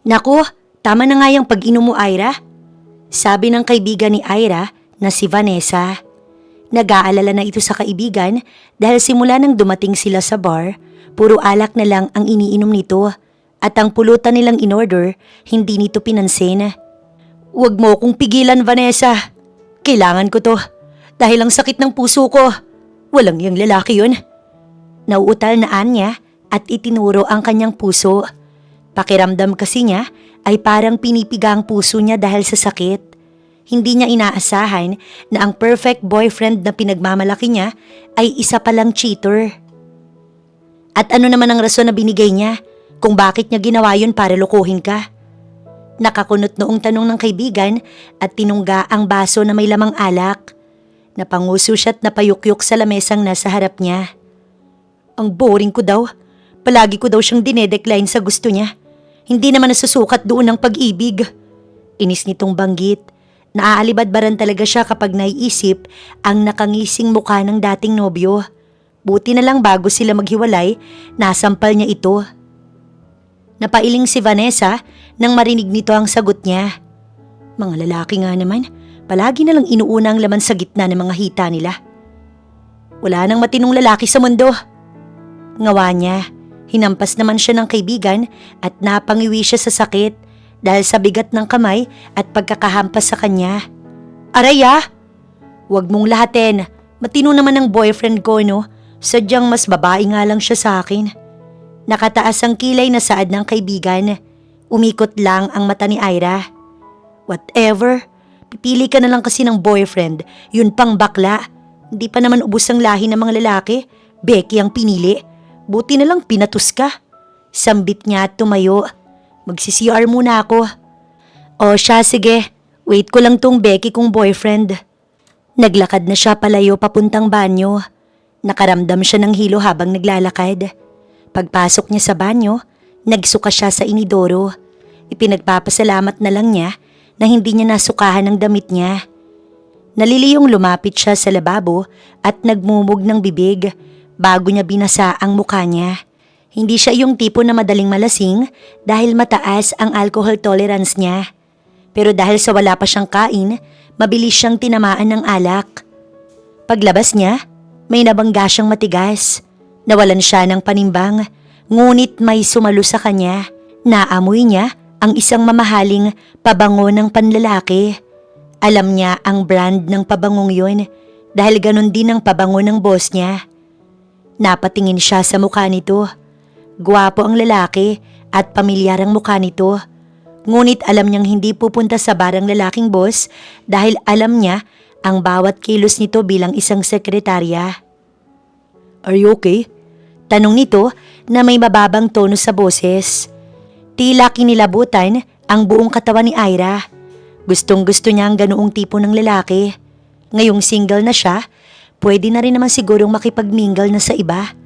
Naku, tama na nga yung pag-inom mo, Ira. Sabi ng kaibigan ni Ira na si Vanessa. Nag-aalala na ito sa kaibigan dahil simula nang dumating sila sa bar, puro alak na lang ang iniinom nito at ang pulutan nilang in-order, hindi nito pinansin. Huwag mo akong pigilan, Vanessa. Kailangan ko to dahil ang sakit ng puso ko. Walang yung lalaki yun. Nauutal na Anya at itinuro ang kanyang puso. Pakiramdam kasi niya ay parang pinipiga ang puso niya dahil sa sakit. Hindi niya inaasahan na ang perfect boyfriend na pinagmamalaki niya ay isa palang cheater. At ano naman ang rason na binigay niya kung bakit niya ginawa yun para lokohin ka? Nakakunot noong tanong ng kaibigan at tinungga ang baso na may lamang alak. Napanguso siya at napayukyuk sa lamesang nasa harap niya. Ang boring ko daw. Palagi ko daw siyang dinedecline sa gusto niya. Hindi naman nasusukat doon ang pag-ibig. Inis nitong banggit. Naaalibadbaran talaga siya kapag naiisip ang nakangising mukha ng dating nobyo. Buti na lang bago sila maghiwalay, nasampal niya ito. Napailing si Vanessa nang marinig nito ang sagot niya. Mga lalaki nga naman, palagi na lang inuuna ang laman sa gitna ng mga hita nila. Wala nang matinong lalaki sa mundo. Ngawa niya, hinampas naman siya ng kaibigan at napangiwi siya sa sakit dahil sa bigat ng kamay at pagkakahampas sa kanya. Aray ah! Huwag mong lahatin, matino naman ang boyfriend ko no, sadyang mas babae nga lang siya sa akin. Nakataas ang kilay na saad ng kaibigan. Umikot lang ang mata ni Ira. Whatever, pipili ka na lang kasi ng boyfriend, yun pang bakla. Hindi pa naman ubos ang lahi ng mga lalaki, Becky ang pinili. Buti na lang pinatus ka. Sambit niya at tumayo. Magsi-CR muna ako. O siya, sige. Wait ko lang tong Becky kong boyfriend. Naglakad na siya palayo papuntang banyo. Nakaramdam siya ng hilo habang naglalakad. Pagpasok niya sa banyo, nagsuka siya sa inidoro. Ipinagpapasalamat na lang niya na hindi niya nasukahan ang damit niya. Naliliyong lumapit siya sa lababo at nagmumog ng bibig bago niya binasa ang mukha niya. Hindi siya yung tipo na madaling malasing dahil mataas ang alcohol tolerance niya. Pero dahil sa wala pa siyang kain, mabilis siyang tinamaan ng alak. Paglabas niya, may nabangga siyang matigas. Nawalan siya ng panimbang, ngunit may sumalo sa kanya. Naamoy niya ang isang mamahaling pabango ng panlalaki. Alam niya ang brand ng pabangong yun dahil ganun din ang pabango ng boss niya. Napatingin siya sa mukha nito. Gwapo ang lalaki at pamilyar ang mukha nito. Ngunit alam niyang hindi pupunta sa barang lalaking boss dahil alam niya ang bawat kilos nito bilang isang sekretarya. Are you okay? Tanong nito na may mababang tono sa boses. Tila kinilabutan ang buong katawan ni Ira. Gustong gusto niya ang ganoong tipo ng lalaki. Ngayong single na siya, pwede na rin naman sigurong makipag-mingle na sa iba.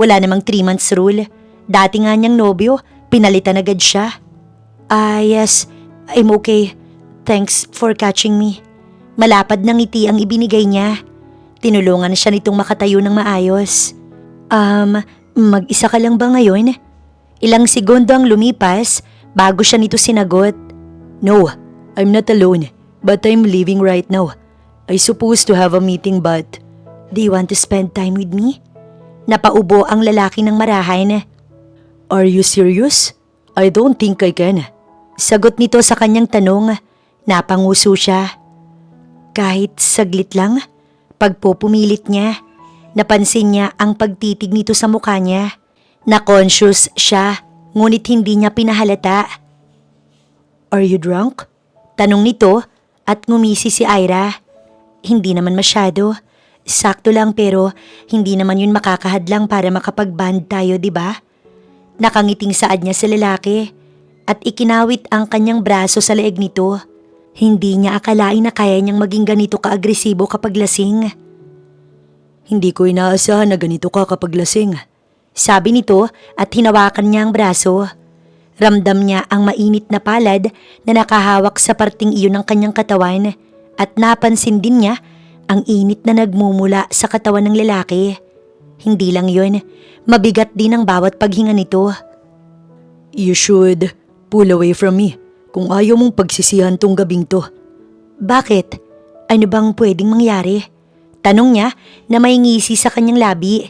Wala namang 3 months rule. Dati nga niyang nobyo, pinalitan agad siya. Yes, I'm okay. Thanks for catching me. Malapad ng ngiti ang ibinigay niya. Tinulungan siya nitong makatayo ng maayos. Mag-isa ka lang ba ngayon? Ilang segundo ang lumipas bago siya nito sinagot. No, I'm not alone, but I'm leaving right now. I supposed to have a meeting but... Do you want to spend time with me? Napaubo ang lalaki ng marahan. Are you serious? I don't think I can. Sagot nito sa kanyang tanong. Napanguso siya. Kahit saglit lang, pagpupumilit niya, napansin niya ang pagtitig nito sa mukha niya. Na-conscious siya, ngunit hindi niya pinahalata. Are you drunk? Tanong nito at ngumisi si Ira. Hindi naman masyado. Sakto lang pero hindi naman yun makakahadlang para makapag-band tayo, di ba? Nakangiting saad niya sa lalaki at ikinawit ang kanyang braso sa leeg nito. Hindi niya akalain na kaya niyang maging ganito ka-agresibo kapag lasing. Hindi ko inaasahan na ganito ka kapag lasing. Sabi nito at hinawakan niya ang braso. Ramdam niya ang mainit na palad na nakahawak sa parting iyon ng kanyang katawan at napansin din niya ang init na nagmumula sa katawan ng lalaki. Hindi lang yun, mabigat din ang bawat paghinga nito. You should Pull away from me kung ayaw mong pagsisihan tong gabing to. Bakit? Ano bang pwedeng mangyari? Tanong niya na may ngisi sa kanyang labi.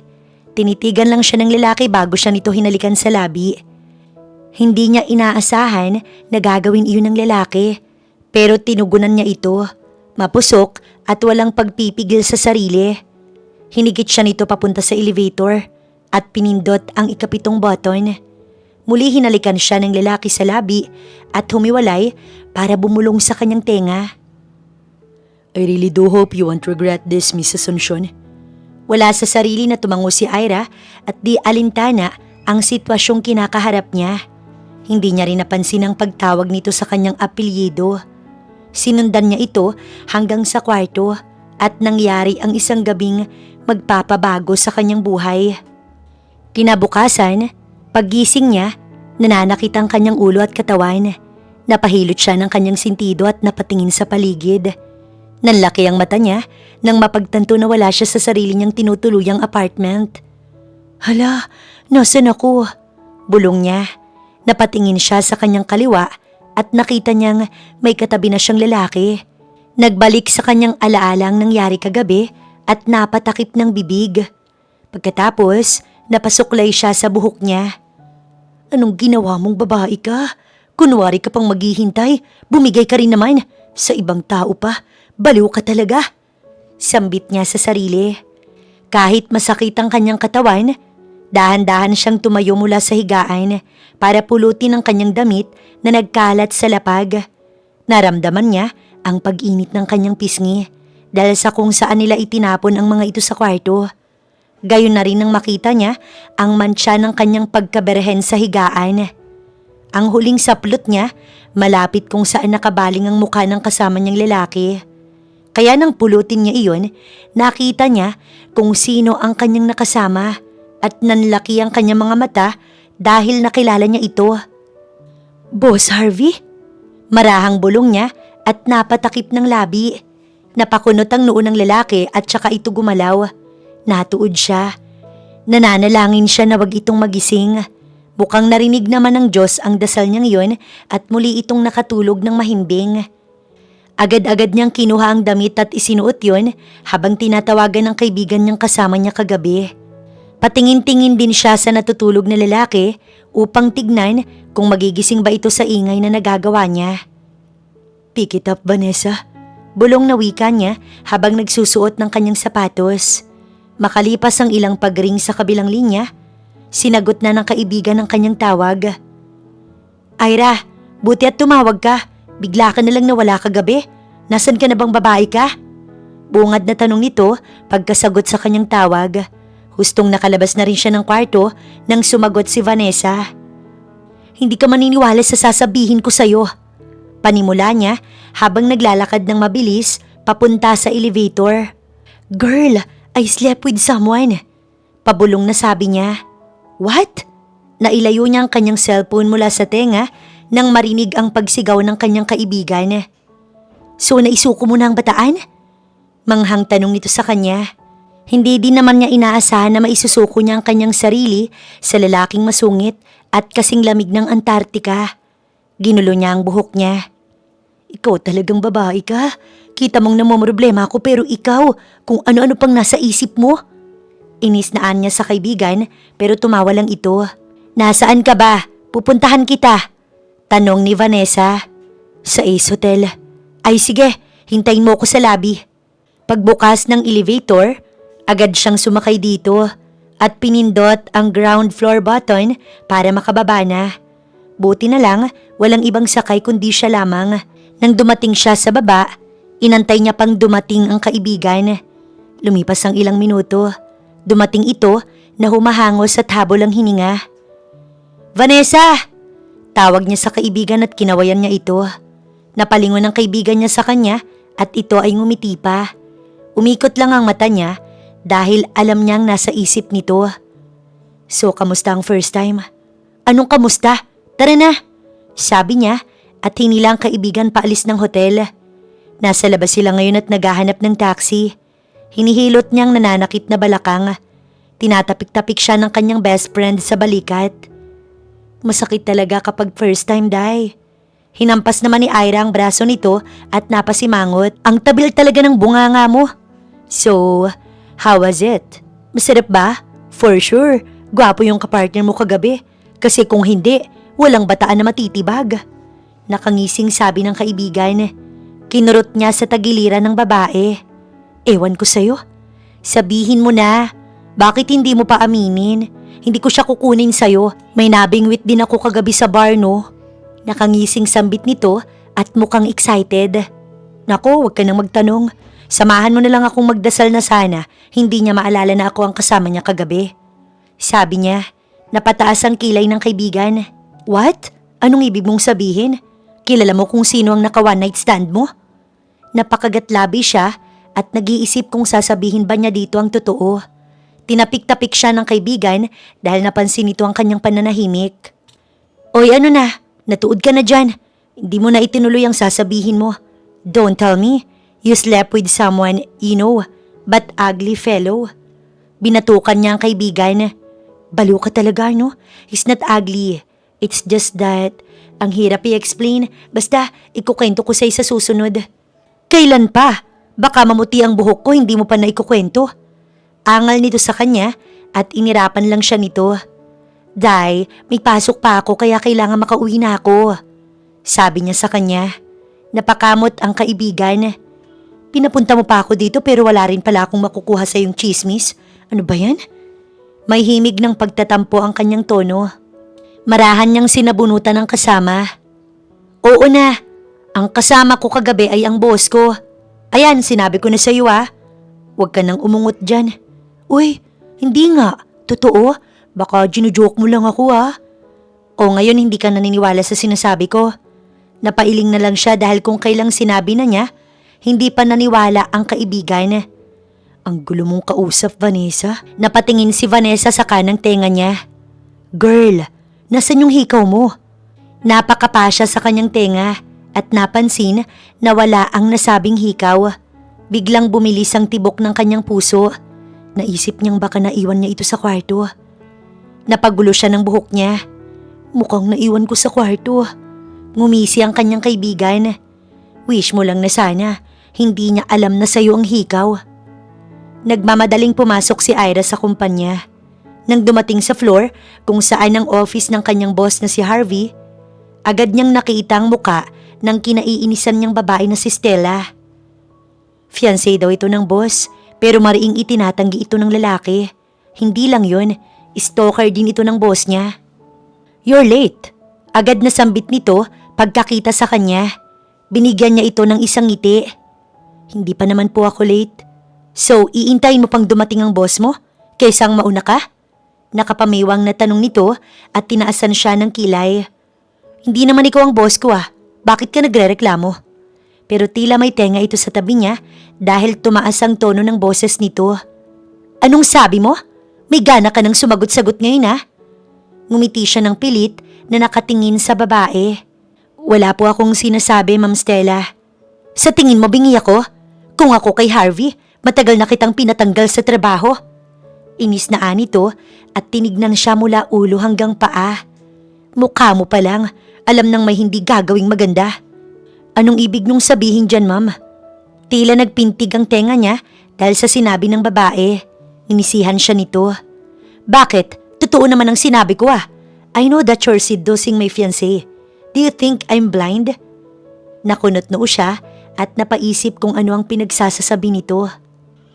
Tinitigan lang siya ng lalaki bago siya nito hinalikan sa labi. Hindi niya inaasahan na gagawin iyon ng lalaki. Pero tinugunan niya ito. Mapusok at walang pagpipigil sa sarili. Hinigit siya nito papunta sa elevator at pinindot ang ikapitong button. Muli hinalikan siya ng lalaki sa labi at humiwalay para bumulong sa kanyang tenga. I really do hope you won't regret this, Miss Asuncion. Wala sa sarili na tumango si Ira at di alintana ang sitwasyong kinakaharap niya. Hindi niya rin napansin ang pagtawag nito sa kanyang apelyido. Sinundan niya ito hanggang sa kwarto at nangyari ang isang gabing magpapabago sa kanyang buhay. Kinabukasan, paggising niya, nananakit ang kanyang ulo at katawan. Napahilot siya ng kanyang sintido at napatingin sa paligid. Nanlaki ang mata niya nang mapagtanto na wala siya sa sarili niyang tinutuluyang apartment. Hala, nasan ako? Bulong niya. Napatingin siya sa kanyang kaliwa at nakita niyang may katabi na siyang lalaki. Nagbalik sa kanyang alaala ang nangyari kagabi at napatakip ng bibig. Pagkatapos, napasuklay siya sa buhok niya. Anong ginawa mong babae ka? Kunwari ka pang maghihintay, bumigay ka rin naman. Sa ibang tao pa, baliw ka talaga. Sambit niya sa sarili. Kahit masakit ang kanyang katawan, dahan-dahan siyang tumayo mula sa higaan para pulutin ang kanyang damit na nagkalat sa lapag. Naramdaman niya ang pag-init ng kanyang pisngi dahil sa kung saan nila itinapon ang mga ito sa kwarto. Gayon na rin nang makita niya ang mantsa ng kanyang pagkaberhen sa higaan. Ang huling saplot niya, malapit kung saan nakabaling ang mukha ng kasama niyang lalaki. Kaya nang pulutin niya iyon, nakita niya kung sino ang kanyang nakasama at nanlaki ang kanyang mga mata dahil nakilala niya ito. Boss Harvey? Marahang bulong niya at napatakip ng labi. Napakunot ang noo ng lalaki at saka ito gumalaw. Natuod siya. Nananalangin siya na wag itong magising. Mukhang narinig naman ng Diyos ang dasal niyang iyon at muli itong nakatulog ng mahimbing. Agad-agad niyang kinuha ang damit at isinuot yon habang tinatawagan ng kaibigan niyang kasama niya kagabi. Patingin-tingin din siya sa natutulog na lalaki upang tignan kung magigising ba ito sa ingay na nagagawa niya. Pick it up, Vanessa. Bulong na wika niya habang nagsusuot ng kanyang sapatos. Makalipas ang ilang pagring sa kabilang linya, sinagot na ng kaibigan ang kanyang tawag. Ira, buti at tumawag ka. Bigla ka na lang nawala kagabi. Nasaan ka na bang babae ka? Bungad na tanong nito pagkasagot sa kanyang tawag. Hustong nakalabas na rin siya ng kwarto nang sumagot si Vanessa. Hindi ka maniniwala sa sasabihin ko sa'yo. Panimula niya habang naglalakad ng mabilis papunta sa elevator. Girl, I slept with someone. Pabulong na sabi niya. What? Nailayo niya ang kanyang cellphone mula sa tenga nang marinig ang pagsigaw ng kanyang kaibigan. So naisuko mo na ang bataan? Manghang tanong nito sa kanya. Hindi din naman niya inaasahan na maisusuko niya ang kanyang sarili sa lalaking masungit at kasing lamig ng Antarctica. Ginulo niya ang buhok niya. Ikaw talagang babae ka. Kita mong namomroblema ako pero ikaw, kung ano-ano pang nasa isip mo. Inisnaan niya sa kaibigan pero tumawa lang ito. Nasaan ka ba? Pupuntahan kita. Tanong ni Vanessa. Sa Ace Hotel. Ay sige, hintayin mo ko sa lobby. Pagbukas ng elevator, agad siyang sumakay dito at pinindot ang ground floor button para makababa na. Buti na lang, walang ibang sakay kundi siya lamang. Nang dumating siya sa baba, inantay niya pang dumating ang kaibigan. Lumipas ang ilang minuto. Dumating ito na humahangos at habol ang hininga. Vanessa! Tawag niya sa kaibigan at kinawayan niya ito. Napalingon ang kaibigan niya sa kanya at ito ay ngumiti pa. Umikot lang ang mata niya dahil alam niyang nasa isip nito. So, kamusta ang first time? Anong kamusta? Tara na! Sabi niya at hinila ang kaibigan paalis ng hotel. Nasa labas sila ngayon at naghahanap ng taxi. Hinihilot niyang nananakit na balakang. Tinatapik-tapik siya ng kanyang best friend sa balikat. Masakit talaga kapag first time, Day. Hinampas naman ni Ira ang braso nito at napasimangot. Ang tabil talaga ng bunganga mo. So, how was it? Masarap ba? For sure. Gwapo yung kapartner mo kagabi. Kasi kung hindi, walang bataan na matitibag. Nakangising sabi ng kaibigan. Kinurot niya sa tagiliran ng babae. Ewan ko sa'yo. Sabihin mo na. Bakit hindi mo pa aminin? Hindi ko siya kukunin sa'yo. May nabingwit din ako kagabi sa bar, no? Nakangising sambit nito at mukhang excited. Nako, huwag ka nang magtanong. Samahan mo na lang akong magdasal na sana hindi niya maalala na ako ang kasama niya kagabi. Sabi niya, napataas ang kilay ng kaibigan. What? Anong ibig mong sabihin? Kilala mo kung sino ang naka one night stand mo? Napakagatlabi siya at nag-iisip kung sasabihin ba niya dito ang totoo. Tinapik-tapik siya ng kaibigan dahil napansin nito ang kanyang pananahimik. Oy, ano na? Natuod ka na dyan. Hindi mo na itinuloy ang sasabihin mo. Don't tell me you slept with someone you know, but ugly fellow. Binatukan niya ang kaibigan. Baliw ka talaga, no? He's not ugly. It's just that, ang hirap i-explain. Basta, ikukwento ko sa'yo sa susunod. Kailan pa? Baka mamuti ang buhok ko, hindi mo pa na ikukwento. Angal nito sa kanya at inirapan lang siya nito. Day, may pasok pa ako kaya kailangan makauwi na ako. Sabi niya sa kanya. Napakamot ang kaibigan. Pinapunta mo pa ako dito pero wala rin pala akong makukuha sa yung chismis. Ano ba yan? May himig ng pagtatampo ang kanyang tono. Marahan niyang sinabunutan ng kasama. Oo na, ang kasama ko kagabi ay ang boss ko. Ayan, sinabi ko na sa iyo Huwag ka nang umungot dyan. Uy, hindi nga. Totoo? Baka ginujoke mo lang ako O ngayon hindi ka naniniwala sa sinasabi ko. Napailing na lang siya dahil kung kailang sinabi na niya, hindi pa naniwala ang kaibigan. Ang gulo mong kausap, Vanessa. Napatingin si Vanessa sa kanang tenga niya. Girl, nasan yung hikaw mo? Napakapa siya sa kanyang tenga at napansin na wala ang nasabing hikaw. Biglang bumilis ang tibok ng kanyang puso. Naisip niyang baka naiwan niya ito sa kwarto. Napagulo siya ng buhok niya. Mukhang naiwan ko sa kwarto. Ngumisi ang kanyang kaibigan. Wish mo lang na sana hindi niya alam na sa'yo ang hikaw. Nagmamadaling pumasok si Ira sa kumpanya. Nang dumating sa floor kung saan ang office ng kanyang boss na si Harvey, agad niyang nakita ang muka ng kinaiinisan niyang babae na si Stella. Fiancé daw ito ng boss, pero mariing itinatanggi ito ng lalaki. Hindi lang yun, stalker din ito ng boss niya. You're late. Agad na sambit nito pagkakita sa kanya. Binigyan niya ito ng isang ngiti. Hindi pa naman po ako late. So, iintayin mo pang dumating ang boss mo? Kaysa ang mauna ka? Nakapamiwang na tanong nito at tinaasan siya ng kilay. Hindi naman ikaw ang boss ko Bakit ka nagrereklamo? Pero tila may tenga ito sa tabi niya dahil tumaas ang tono ng boses nito. Anong sabi mo? May gana ka nang sumagot-sagot ngayon Ngumiti siya ng pilit na nakatingin sa babae. Wala po akong sinasabi, Ma'am Stella. Sa tingin mo bingi ako? Kung ako kay Harvey, matagal na kitang pinatanggal sa trabaho. Inis na nito at tinignan siya mula ulo hanggang paa. Mukha mo pa lang, alam nang may hindi gagawing maganda. Anong ibig nung sabihin dyan, ma'am? Tila nagpintig ang tenga niya dahil sa sinabi ng babae. Inisihan siya nito. Bakit? Totoo naman ang sinabi ko I know that you're seducing my fiancé. Do you think I'm blind? Nakunot noo siya at napaisip kung ano ang pinagsasasabi nito.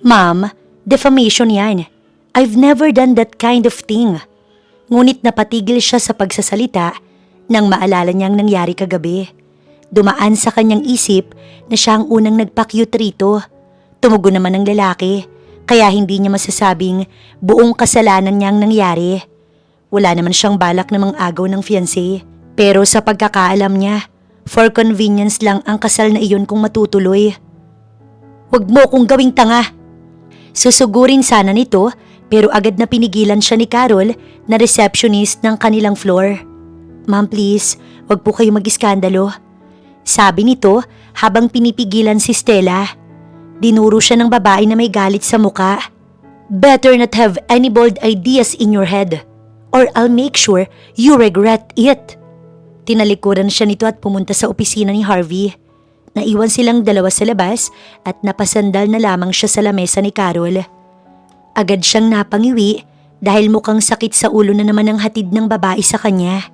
Ma'am, defamation yan. I've never done that kind of thing. Ngunit napatigil siya sa pagsasalita nang maalala niyang nangyari kagabi. Dumaan sa kanyang isip na siya ang unang nagpa-cute rito. Tumugon naman ang lalaki, kaya hindi niya masasabing buong kasalanan niyang nangyari. Wala naman siyang balak na mang-agaw ng fiancé. Pero sa pagkakaalam niya, for convenience lang ang kasal na iyon kung matutuloy. Huwag mo kong gawing tanga. Susugurin sana nito pero agad na pinigilan siya ni Carol na receptionist ng kanilang floor. Ma'am please, huwag po kayo mag-iskandalo. Sabi nito habang pinipigilan si Stella. Dinuro siya ng babae na may galit sa muka. Better not have any bold ideas in your head. or I'll make sure you regret it. Tinalikuran siya nito at pumunta sa opisina ni Harvey. Naiwan silang dalawa sa labas at napasandal na lamang siya sa lamesa ni Carol. Agad siyang napangiwi dahil mukhang sakit sa ulo na naman ang hatid ng babae sa kanya.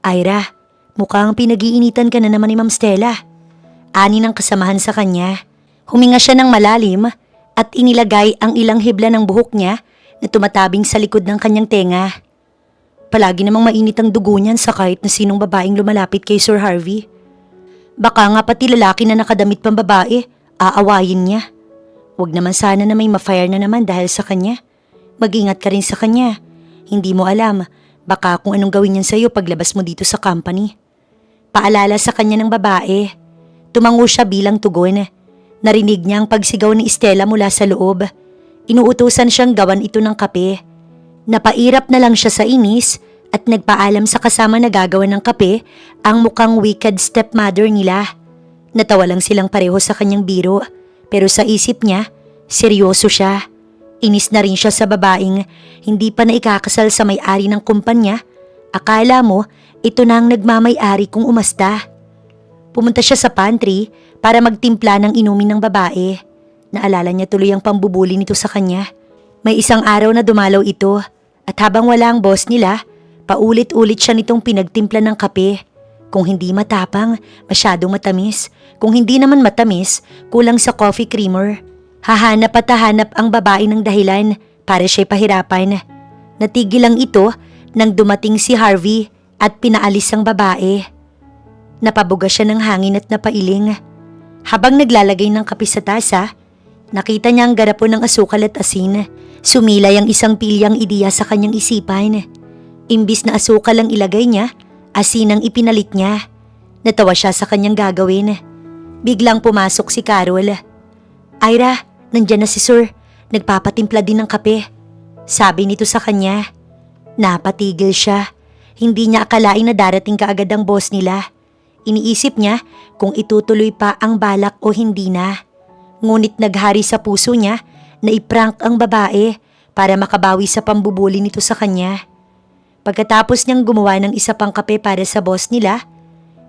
Ira, mukhang pinag-iinitan ka na naman ni Ma'am Stella. Ani ng kasamahan sa kanya. Huminga siya ng malalim at inilagay ang ilang hibla ng buhok niya na tumatabing sa likod ng kanyang tenga. Palagi namang mainit ang dugo niyan sa kahit na sinong babaeng lumalapit kay Sir Harvey. Baka nga pati lalaki na nakadamit pang babae, aawayin niya. Huwag naman sana na may ma-fire na naman dahil sa kanya. Mag-ingat ka rin sa kanya. Hindi mo alam, baka kung anong gawin niyan sa'yo paglabas mo dito sa company. Paalala sa kanya ng babae. Tumango siya bilang tugon. Narinig niya ang pagsigaw ni Stella mula sa loob. Inuutusan siyang gawan ito ng kape. Napairap na lang siya sa inis at nagpaalam sa kasama na gagawa ng kape ang mukhang wicked stepmother nila. Natawa lang silang pareho sa kanyang biro pero sa isip niya, seryoso siya. Inis na rin siya sa babaeng hindi pa na ikakasal sa may-ari ng kumpanya. Akala mo, ito na ang nagmamay-ari kung umasta. Pumunta siya sa pantry para magtimpla ng inumin ng babae. Naalala niya tuloy ang pambubuli nito sa kanya. May isang araw na dumalaw ito at habang wala ang boss nila, paulit-ulit siya nitong pinagtimpla ng kape. Kung hindi matapang, masyadong matamis. Kung hindi naman matamis, kulang sa coffee creamer. Hahanap at hahanap ang babae ng dahilan para siya'y pahirapan. Natigil lang ito nang dumating si Harvey at pinaalis ang babae. Napabuga siya ng hangin at napailing. Habang naglalagay ng kape sa tasa, nakita niya ang garapon ng asukal at asin. Sumilay ang isang pilyang ideya sa kanyang isipan. Imbis na asukal ang ilagay niya, asin ang ipinalit niya. Natawa siya sa kanyang gagawin. Biglang pumasok si Carol. Ira, nandyan na si Sir. Nagpapatimpla din ng kape. Sabi nito sa kanya. Napatigil siya. Hindi niya akalain na darating kaagad ang boss nila. Iniisip niya kung itutuloy pa ang balak o hindi na. Ngunit naghari sa puso niya na iprank ang babae para makabawi sa pambubuli nito sa kanya. Pagkatapos niyang gumawa ng isa pang kape para sa boss nila,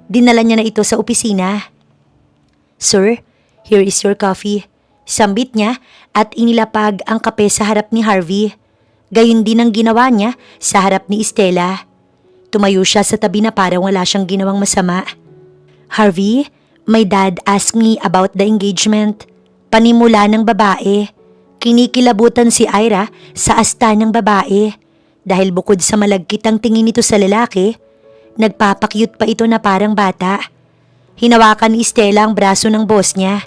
dinala niya na ito sa opisina. Sir, here is your coffee. Sambit niya at inilapag ang kape sa harap ni Harvey. Gayun din ang ginawa niya sa harap ni Stella. Tumayo siya sa tabi na parang wala siyang ginawang masama. Harvey, my dad asked me about the engagement. Panimula ng babae. Kinikilabutan si Ira sa asta ng babae. Dahil bukod sa malagkit ang tingin nito sa lalaki, nagpapakyut pa ito na parang bata. Hinawakan ni Stella ang braso ng boss niya.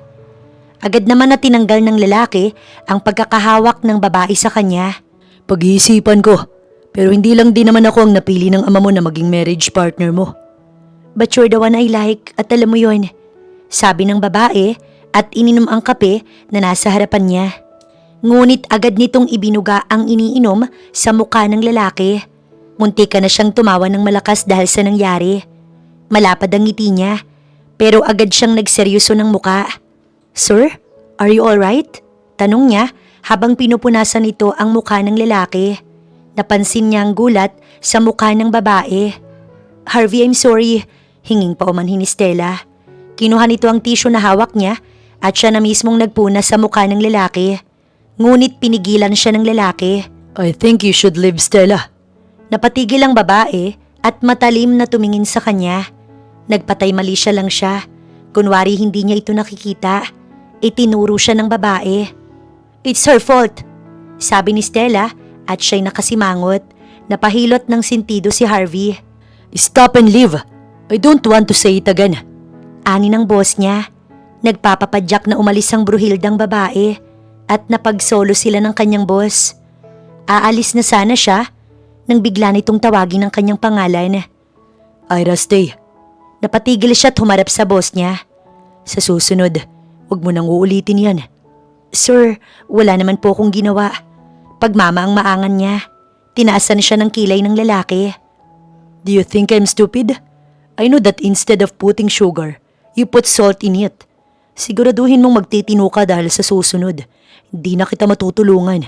Agad naman na tinanggal ng lalaki ang pagkakahawak ng babae sa kanya. Pag-iisipan ko, pero hindi lang din naman ako ang napili ng ama mo na maging marriage partner mo. But you're the one I like at alam mo yun. Sabi ng babae at ininom ang kape na nasa harapan niya. Ngunit agad nitong ibinuga ang iniinom sa mukha ng lalaki. Muntika na siyang tumawa ng malakas dahil sa nangyari. Malapad ang ngiti niya, pero agad siyang nagseryoso ng muka. Sir, are you alright? Tanong niya habang pinupunasan nito ang mukha ng lalaki. Napansin niya ang gulat sa mukha ng babae. Harvey, I'm sorry. Hinging pa umanhin ni Stella. Kinuha nito ang tissue na hawak niya at siya na mismong nagpunas sa mukha ng lalaki. Ngunit pinigilan siya ng lalaki. I think you should leave, Stella. Napatigil ang babae at matalim na tumingin sa kanya. Nagpatay mali siya lang siya. Kunwari hindi niya ito nakikita. Itinuro siya ng babae. It's her fault, sabi ni Stella at siya'y nakasimangot. Napahilot ng sentido si Harvey. Stop and leave. I don't want to say it again. Ani ng boss niya. Nagpapapadyak na umalis ang bruhildang babae at napagsolo sila ng kanyang boss. Aalis na sana siya nang bigla nitong tawagin ang kanyang pangalan. Ira, stay. Napatigil siya at humarap sa boss niya. Sa susunod, huwag mo nang uulitin yan. Sir, wala naman po akong ginawa. Pagmama ang maangan niya. Tinaasan siya ng kilay ng lalaki. Do you think I'm stupid? I know that instead of putting sugar, you put salt in it. Siguraduhin mong magtitino ka dahil sa susunod. Hindi na kita matutulungan.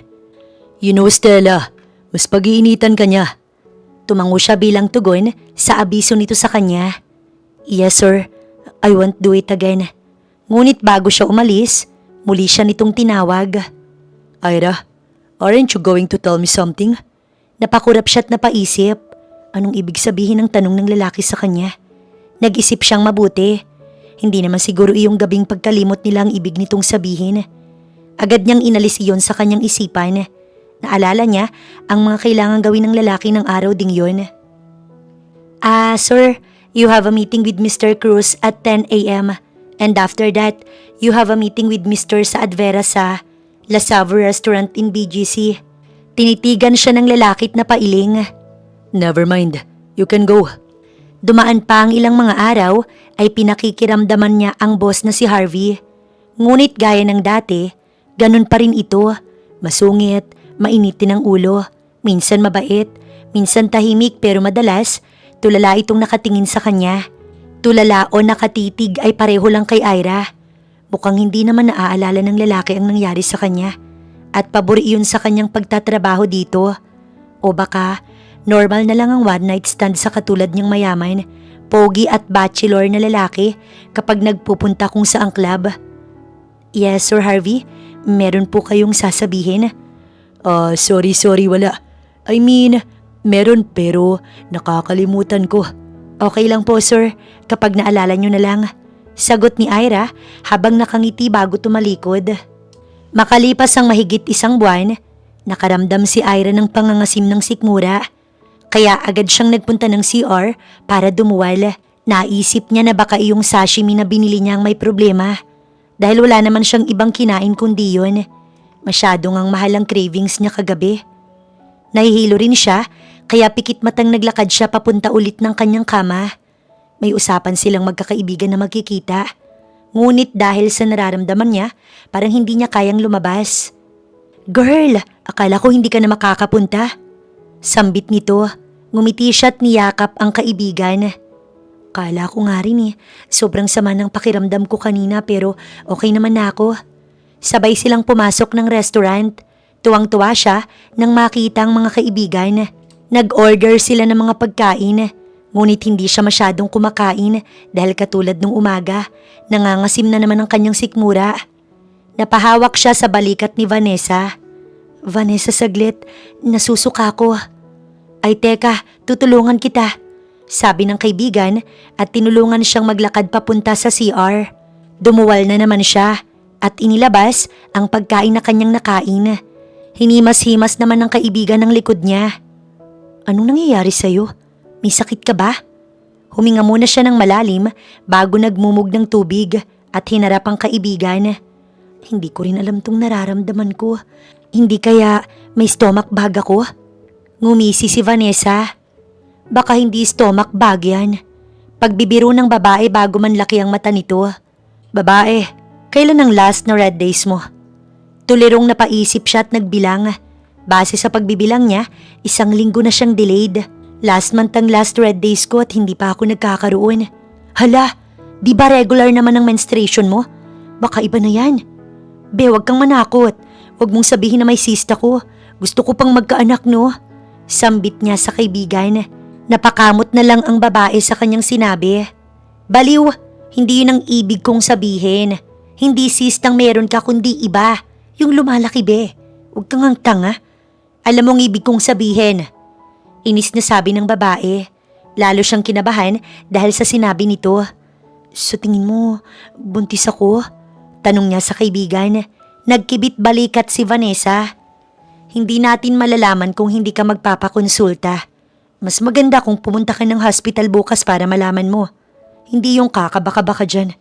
You know, Stella, Mas pag-iinitan ka niya. Tumango siya bilang tugon sa abiso nito sa kanya. Yes sir, I won't do it again. Ngunit bago siya umalis, muli siya nitong tinawag. Ira, aren't you going to tell me something? Napakurap siya at napaisip. Anong ibig sabihin ng tanong ng lalaki sa kanya? Nag-isip siyang mabuti. Hindi naman siguro iyong gabing pagkalimot nila ang ibig nitong sabihin. Agad niyang inalis iyon sa kanyang isipan. Naalala niya ang mga kailangang gawin ng lalaki ng araw ding yun. Sir, you have a meeting with Mr. Cruz at 10 a.m. And after that, you have a meeting with Mr. Saadvera sa La Savo Restaurant in BGC. Tinitigan siya ng lalaki at napailing. Never mind, you can go. Dumaan pa ang ilang mga araw ay pinakikiramdaman niya ang boss na si Harvey. Ngunit gaya ng dati, ganun pa rin ito. Masungit, mainitin ang ulo, minsan mabait, minsan tahimik pero madalas, tulala itong nakatingin sa kanya. Tulala o nakatitig ay pareho lang kay Ira. Mukhang hindi naman naaalala ng lalaki ang nangyari sa kanya at pabor iyon sa kanyang pagtatrabaho dito. O baka, normal na lang ang one night stand sa katulad niyang mayaman, pogi at bachelor na lalaki kapag nagpupunta kung saang club. Yes, Sir Harvey, meron po kayong sasabihin? Sorry, wala. I mean, meron pero nakakalimutan ko. Okay lang po, sir, kapag naalala nyo na lang. Sagot ni Ira habang nakangiti bago tumalikod. Makalipas ang mahigit isang buwan, nakaramdam si Ira ng pangangasim ng sikmura. Kaya agad siyang nagpunta ng CR para dumuwal. Naisip niya na baka iyong sashimi na binili niya ang may problema. Dahil wala naman siyang ibang kinain kundi yun. Masyadong ang mahal ang cravings niya kagabi. Nahihilo rin siya kaya pikit matang naglakad siya papunta ulit ng kanyang kama. May usapan silang magkakaibigan na magkikita. Ngunit dahil sa nararamdaman niya, parang hindi niya kayang lumabas. Girl, akala ko hindi ka na makakapunta. Sambit nito, ngumiti siya at niyakap ang kaibigan. Akala ko nga rin sobrang sama ng pakiramdam ko kanina pero okay naman na ako. Sabay silang pumasok ng restaurant. Tuwang-tuwa siya nang makita ang mga kaibigan. Nag-order sila ng mga pagkain. Ngunit hindi siya masyadong kumakain dahil katulad nung umaga, nangangasim na naman ang kanyang sikmura. Napahawak siya sa balikat ni Vanessa. Vanessa, saglit, nasusuka ko. Ay teka, tutulungan kita. Sabi ng kaibigan at tinulungan siyang maglakad papunta sa CR. Dumuwal na naman siya at inilabas ang pagkain na kanyang nakain. Hinimas-himas naman ng kaibigan ng likod niya. Anong nangyayari sa'yo? May sakit ka ba? Huminga muna siya ng malalim bago nagmumog ng tubig at hinarap ang kaibigan. Hindi ko rin alam tong nararamdaman ko. Hindi kaya may stomach bug ako? Ngumisi si Vanessa. Baka hindi stomach bug yan. Pagbibiro ng babae bago manlaki ang mata nito. Babae, kailan ang last na red days mo? Tulirong napaisip siya at nagbilang. Base sa pagbibilang niya, 1 linggo na siyang delayed. Last month ang last red days ko at hindi pa ako nagkakaroon. Hala, di ba regular naman ang menstruation mo? Baka iba na yan. Be, wag kang manakot. Wag mong sabihin na may cyst ako. Gusto ko pang magkaanak, no? Sambit niya sa kaibigan. Napakamot na lang ang babae sa kanyang sinabi. Baliw, hindi yun ang ibig kong sabihin. Hindi cyst ang meron ka kundi iba. Yung lumalaki, be. Huwag kang ang tanga. Alam mong ibig kong sabihin. Inis na sabi ng babae. Lalo siyang kinabahan dahil sa sinabi nito. So tingin mo, buntis ako? Tanong niya sa kaibigan. Nagkibit balikat si Vanessa. Hindi natin malalaman kung hindi ka magpapakonsulta. Mas maganda kung pumunta ka ng hospital bukas para malaman mo. Hindi yung kakabaka-baka dyan.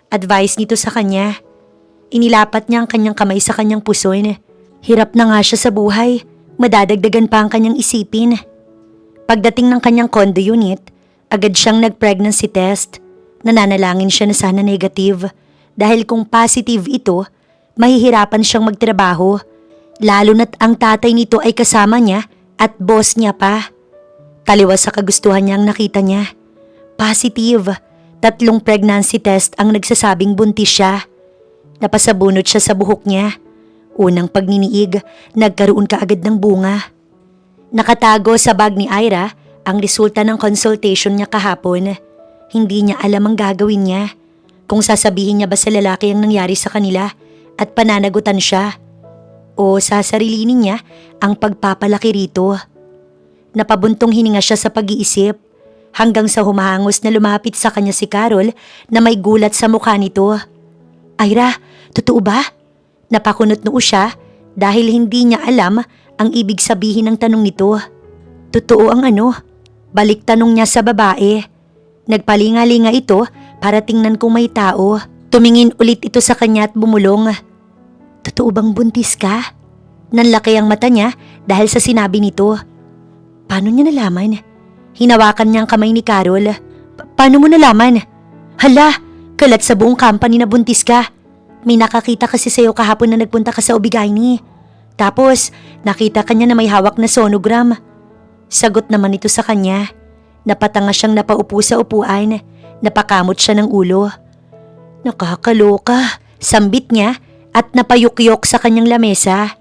Advice nito sa kanya. Inilapat niya ang kanyang kamay sa kanyang puson. Hirap na nga siya sa buhay. Madadagdagan pa ang kanyang isipin. Pagdating ng kanyang condo unit, agad siyang nag-pregnancy test. Nananalangin siya na sana negative. Dahil kung positive ito, mahihirapan siyang magtrabaho. Lalo na't ang tatay nito ay kasama niya at boss niya pa. Taliwas sa kagustuhan niya ang nakita niya. Positive. 3 pregnancy test ang nagsasabing buntis siya. Napasabunot siya sa buhok niya. Unang pagniniig, nagkaroon ka agad ng bunga. Nakatago sa bag ni Ira ang resulta ng consultation niya kahapon. Hindi niya alam ang gagawin niya. Kung sasabihin niya ba sa lalaki ang nangyari sa kanila at pananagutan siya. O sasarilinin niya ang pagpapalaki rito. Napabuntong hininga siya sa pag-iisip hanggang sa humahangos na lumapit sa kanya si Carol na may gulat sa mukha nito. Ira, totoo ba? Napakunot noo siya dahil hindi niya alam ang ibig sabihin ng tanong nito. Totoo ang ano? Balik tanong niya sa babae. Nagpalinga-linga ito para tingnan kung may tao. Tumingin ulit ito sa kanya at bumulong. Totoo bang buntis ka? Nanlaki ang mata niya dahil sa sinabi nito. Paano niya nalaman? Hinawakan niya ang kamay ni Carol. Paano mo nalaman? Hala, kalat sa buong company na buntis ka. May nakakita kasi sa'yo kahapon na nagpunta ka sa Obigaini. Tapos, nakita kanya na may hawak na sonogram. Sagot naman ito sa kanya. Napatanga siyang napaupo sa upuan. Napakamot siya ng ulo. Nakakaloka, sambit niya at napayukyok sa kanyang lamesa.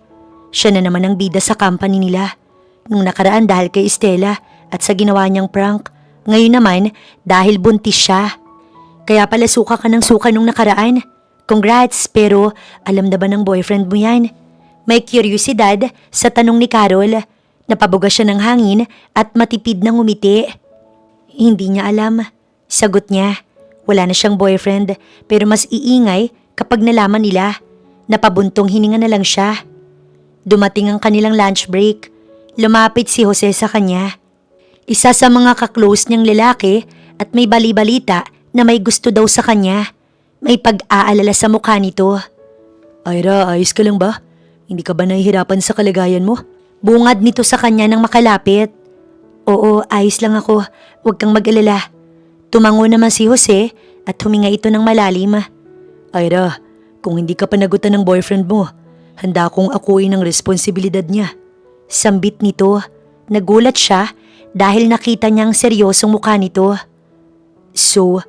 Siya na naman ang bida sa company nila. Nung nakaraan dahil kay Estela at sa ginawa niyang prank. Ngayon naman dahil buntis siya. Kaya pala suka ka ng suka nung nakaraan. Congrats, pero alam na ba ng boyfriend mo yan? May kuryosidad sa tanong ni Carol. Napabuga siya ng hangin at matipid na ngumiti. Hindi niya alam. Sagot niya. Wala na siyang boyfriend pero mas iingay kapag nalaman nila. Napabuntong hininga na lang siya. Dumating ang kanilang lunch break. Lumapit si Jose sa kanya. Isa sa mga kaklose niyang lalaki at may bali-balita na may gusto daw sa kanya. May pag-aalala sa mukha nito. Ira, ayos ka lang ba? Hindi ka ba nahihirapan sa kalagayan mo? Bungad nito sa kanya nang makalapit. Oo, ayos lang ako. Huwag kang mag-alala. Tumango naman si Jose at huminga ito ng malalim. Ira, kung hindi ka panagutan ng boyfriend mo, handa akong akuin ang responsibilidad niya. Sambit nito. Nagulat siya dahil nakita niyang seryosong mukha nito. So,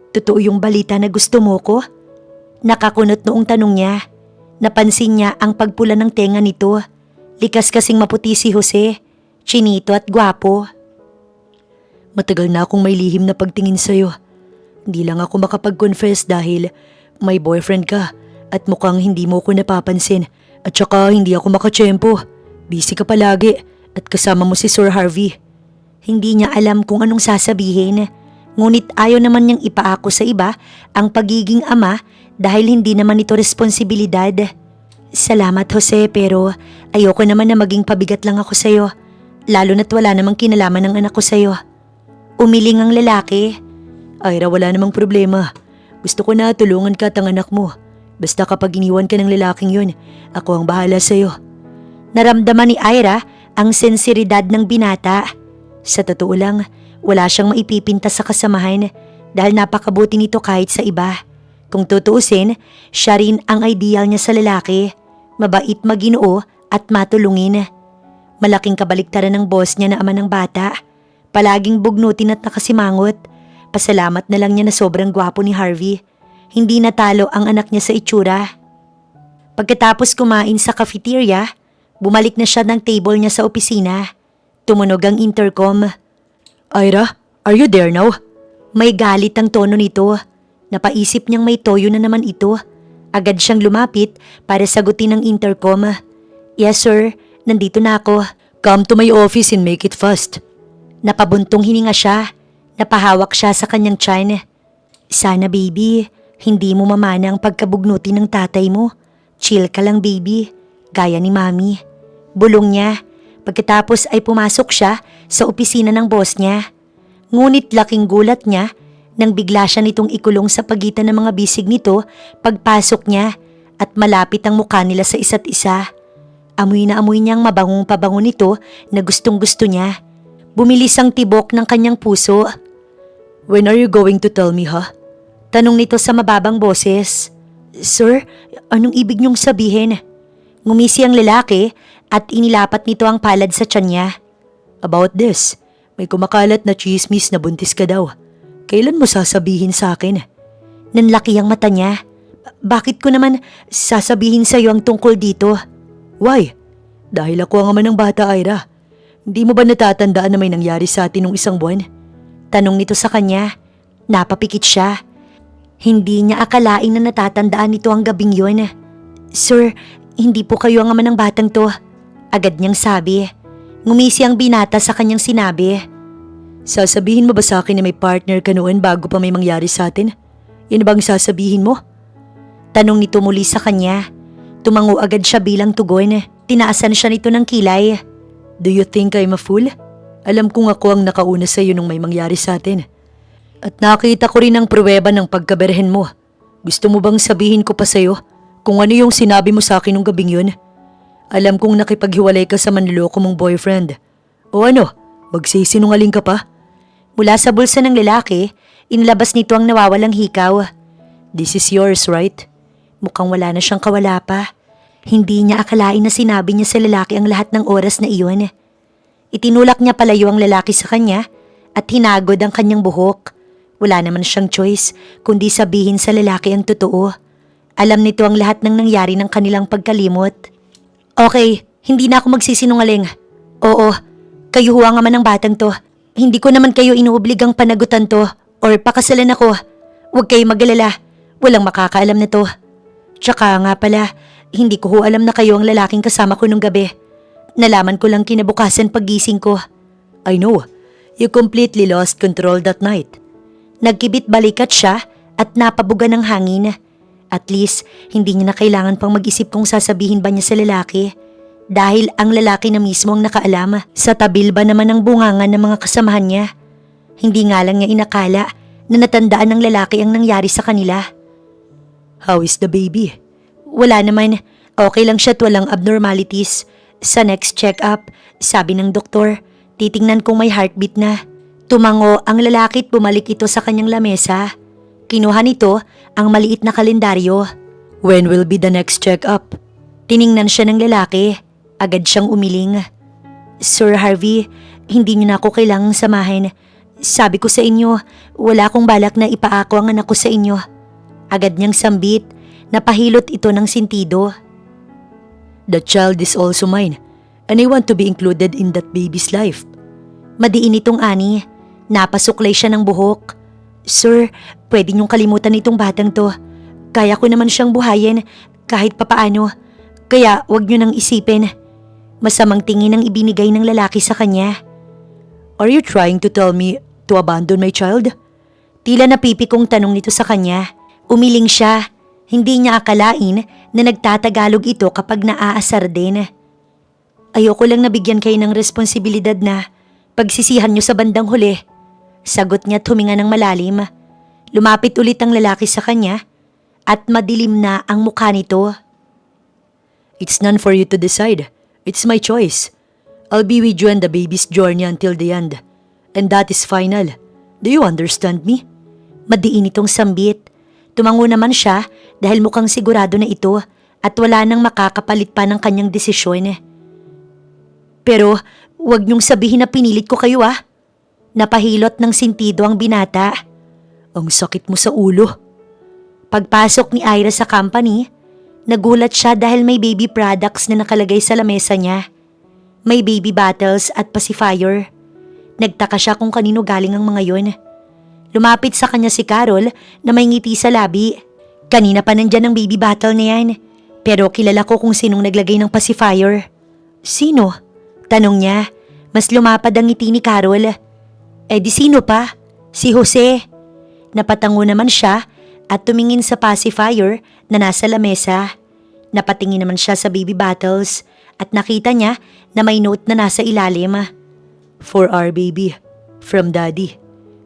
totoo yung balita na gusto mo ko? Nakakunot noong tanong niya. Napansin niya ang pagpula ng tenga nito. Likas kasing maputi si Jose, chinito at gwapo. Matagal na akong may lihim na pagtingin sa'yo. Hindi lang ako makapag-confess dahil may boyfriend ka at mukhang hindi mo ko napapansin at saka hindi ako makatsyempo. Busy ka palagi at kasama mo si Sir Harvey. Hindi niya alam kung anong sasabihin. Ngunit ayaw naman niyang ipaako sa iba ang pagiging ama dahil hindi naman ito responsibilidad. Salamat Jose pero ayoko naman na maging pabigat lang ako sa'yo. Lalo na't wala namang kinalaman ng anak ko sa'yo. Umiling ang lalaki. Ira, wala namang problema. Gusto ko na tulungan ka at ang anak mo. Basta kapag iniwan ka ng lalaking yun, ako ang bahala sa'yo. Naramdaman ni Ira ang sensiridad ng binata. Sa totoo lang, wala siyang maipipinta sa kasamahan dahil napakabuti nito kahit sa iba. Kung tutuusin, siya rin ang ideal niya sa lalaki. Mabait, maginoo at matulungin. Malaking kabaliktaran ng boss niya na ama ng bata. Palaging bugnutin at nakasimangot. Pasalamat na lang niya na sobrang gwapo ni Harvey. Hindi natalo ang anak niya sa itsura. Pagkatapos kumain sa cafeteria, bumalik na siya ng table niya sa opisina. Tumunog ang intercom. Ira, are you there now? May galit ang tono nito. Napaisip niyang may toyo na naman ito. Agad siyang lumapit para sagutin ang intercom. Yes sir, nandito na ako. Come to my office and make it fast. Napabuntong hininga siya. Napahawak siya sa kanyang tiyan. Sana baby, hindi mo mamana ang pagkabugnuti ng tatay mo. Chill ka lang baby, gaya ni mami. Bulong niya. Pagkatapos ay pumasok siya sa opisina ng boss niya. Ngunit laking gulat niya nang bigla siya nitong ikulong sa pagitan ng mga bisig nito pagpasok niya at malapit ang mukha nila sa isa't isa. Amoy na amoy niyang mabangong pabango nito na gustong gusto niya. Bumilis ang tibok ng kanyang puso. When are you going to tell me, ha? Tanong nito sa mababang boses. Sir, anong ibig niyong sabihin? Ngumisi ang lalaki at inilapat nito ang palad sa tiyan niya. About this, may kumakalat na chismis na buntis ka daw. Kailan mo sasabihin sa akin? Nanlaki ang mata niya. Bakit ko naman sasabihin sa iyo ang tungkol dito? Why? Dahil ako ang ama ng bata, Ira. Hindi mo ba natatandaan na may nangyari sa atin nung isang buwan? Tanong nito sa kanya. Napapikit siya. Hindi niya akalain na natatandaan nito ang gabing yun. Sir, hindi po kayo ang ama ng batang to. Agad niyang sabi. Ngumisi ang binata sa kanyang sinabi. Sasabihin mo ba sa akin na may partner ka noon bago pa may mangyari sa atin? Yan bang sasabihin mo? Tanong nito muli sa kanya. Tumango agad siya bilang tugon. Tinaasan siya nito ng kilay. Do you think I'm a fool? Alam kong ako ang nakauna sa iyo nung may mangyari sa atin. At nakita ko rin ang pruweba ng pagkaberhen mo. Gusto mo bang sabihin ko pa sa iyo kung ano yung sinabi mo sa akin nung gabing yun? Alam kong nakipaghiwalay ka sa manloloko mong boyfriend. O ano, magsisinungaling ka pa? Mula sa bulsa ng lalaki, inilabas nito ang nawawalang hikaw. This is yours, right? Mukhang wala na siyang kawala pa. Hindi niya akalain na sinabi niya sa lalaki ang lahat ng oras na iyon. Itinulak niya palayo ang lalaki sa kanya at hinagod ang kanyang buhok. Wala naman siyang choice kundi sabihin sa lalaki ang totoo. Alam nito ang lahat ng nangyari ng kanilang pagkalimot. Okay, hindi na ako magsisinungaling. Oo, kayo ho ang ama ng batang to. Hindi ko naman kayo inuobligang panagutan to or pakasalan ako. Huwag kayo mag-alala. Walang makakaalam na to. Tsaka nga pala, hindi ko ho alam na kayo ang lalaking kasama ko nung gabi. Nalaman ko lang kinabukasan paggising ko. I know. You completely lost control that night. Nagkibit balikat siya at napabuga ng hangin. At least, hindi niya na kailangan pang mag-isip kung sasabihin ba niya sa lalaki. Dahil ang lalaki na mismo ang nakaalam sa tabil ba naman ng bungangan ng mga kasamahan niya. Hindi nga lang niya inakala na natandaan ng lalaki ang nangyari sa kanila. How is the baby? Wala naman, okay lang siya at walang abnormalities. Sa next check-up, sabi ng doktor, titingnan kung may heartbeat na. Tumango ang lalaki at bumalik ito sa kanyang lamesa. Kinuha nito ang maliit na kalendaryo. When will be the next check-up? Tiningnan siya ng lalaki. Agad siyang umiling. Sir Harvey, hindi niyo na ako kailangang samahin. Sabi ko sa inyo, wala akong balak na ipaako ang anak ko sa inyo. Agad niyang sambit. Napahilot ito ng sintido. The child is also mine, and I want to be included in that baby's life. Madiin itong ani. Napasuklay siya ng buhok. Sir, pwede niyong kalimutan itong batang to. Kaya ko naman siyang buhayin kahit papaano. Kaya wag niyo nang isipin. Masamang tingin ang ibinigay ng lalaki sa kanya. Are you trying to tell me to abandon my child? Tila napipikong tanong nito sa kanya. Umiling siya. Hindi niya akalain na nagtatagalog ito kapag naaasar din. Ayoko lang nabigyan kayo ng responsibilidad na pagsisihan niyo sa bandang huli. Sagot niya at huminga ng malalim. Lumapit ulit ang lalaki sa kanya at madilim na ang mukha nito. It's none for you to decide. It's my choice. I'll be with you on the baby's journey until the end. And that is final. Do you understand me? Madiin itong sambit. Tumango naman siya dahil mukhang sigurado na ito at wala nang makakapalit pa ng kanyang desisyon. Pero huwag niyong sabihin na pinilit ko kayo ah. Napahilot ng sintido ang binata. Ang sakit mo sa ulo. Pagpasok ni Ira sa company, nagulat siya dahil may baby products na nakalagay sa lamesa niya. May baby bottles at pacifier. Nagtaka siya kung kanino galing ang mga yon. Lumapit sa kanya si Carol na may ngiti sa labi. Kanina pa nandyan ang baby bottle na yan. Pero kilala ko kung sinong naglagay ng pacifier. Sino? Tanong niya. Mas lumapad ang ngiti ni Carol. Eh di sino pa? Si Jose. Napatango naman siya at tumingin sa pacifier na nasa lamesa. Napatingin naman siya sa baby bottles at nakita niya na may note na nasa ilalim. For our baby, from daddy.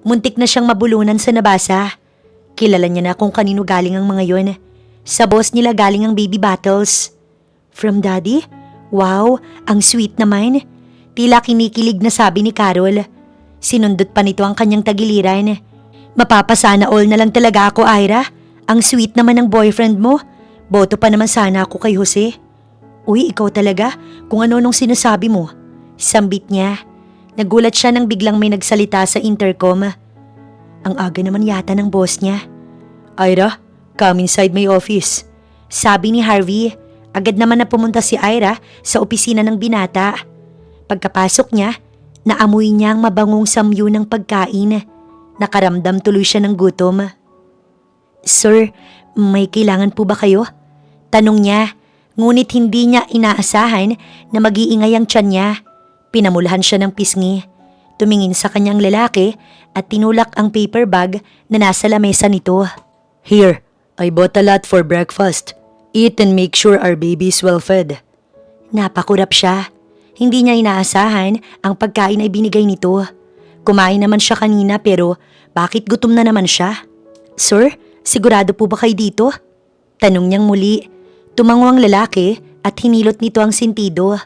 Muntik na siyang mabulunan sa nabasa. Kilala niya na kung kanino galing ang mga yon. Sa boss nila galing ang baby bottles. From daddy? Wow, ang sweet naman. Tila kinikilig na sabi ni Carol. Sinundot pa nito ang kanyang tagiliran. Mapapasana all na lang talaga ako, Ira. Ang sweet naman ng boyfriend mo. Boto pa naman sana ako kay Jose. Uy, ikaw talaga? Kung ano nung sinasabi mo. Sambit niya. Nagulat siya nang biglang may nagsalita sa intercom. Ang aga naman yata ng boss niya. Ira, come inside my office. Sabi ni Harvey. Agad naman na pumunta si Ira sa opisina ng binata. Pagkapasok niya, naamoy niya ang mabangong samyu ng pagkain. Nakaramdam tuloy siya ng gutom. Sir, may kailangan po ba kayo? Tanong niya, ngunit hindi niya inaasahan na mag-iingay ang tiyan niya. Pinamulahan siya ng pisngi. Tumingin sa kanyang lalaki at tinulak ang paper bag na nasa lamesa nito. Here, I bought a lot for breakfast. Eat and make sure our baby is well fed. Napakurap siya. Hindi niya inaasahan ang pagkain ay binigay nito. Kumain naman siya kanina pero bakit gutom na naman siya? Sir, sigurado po ba kayo dito? Tanong niyang muli. Tumango ang lalaki at hinilot nito ang sentido.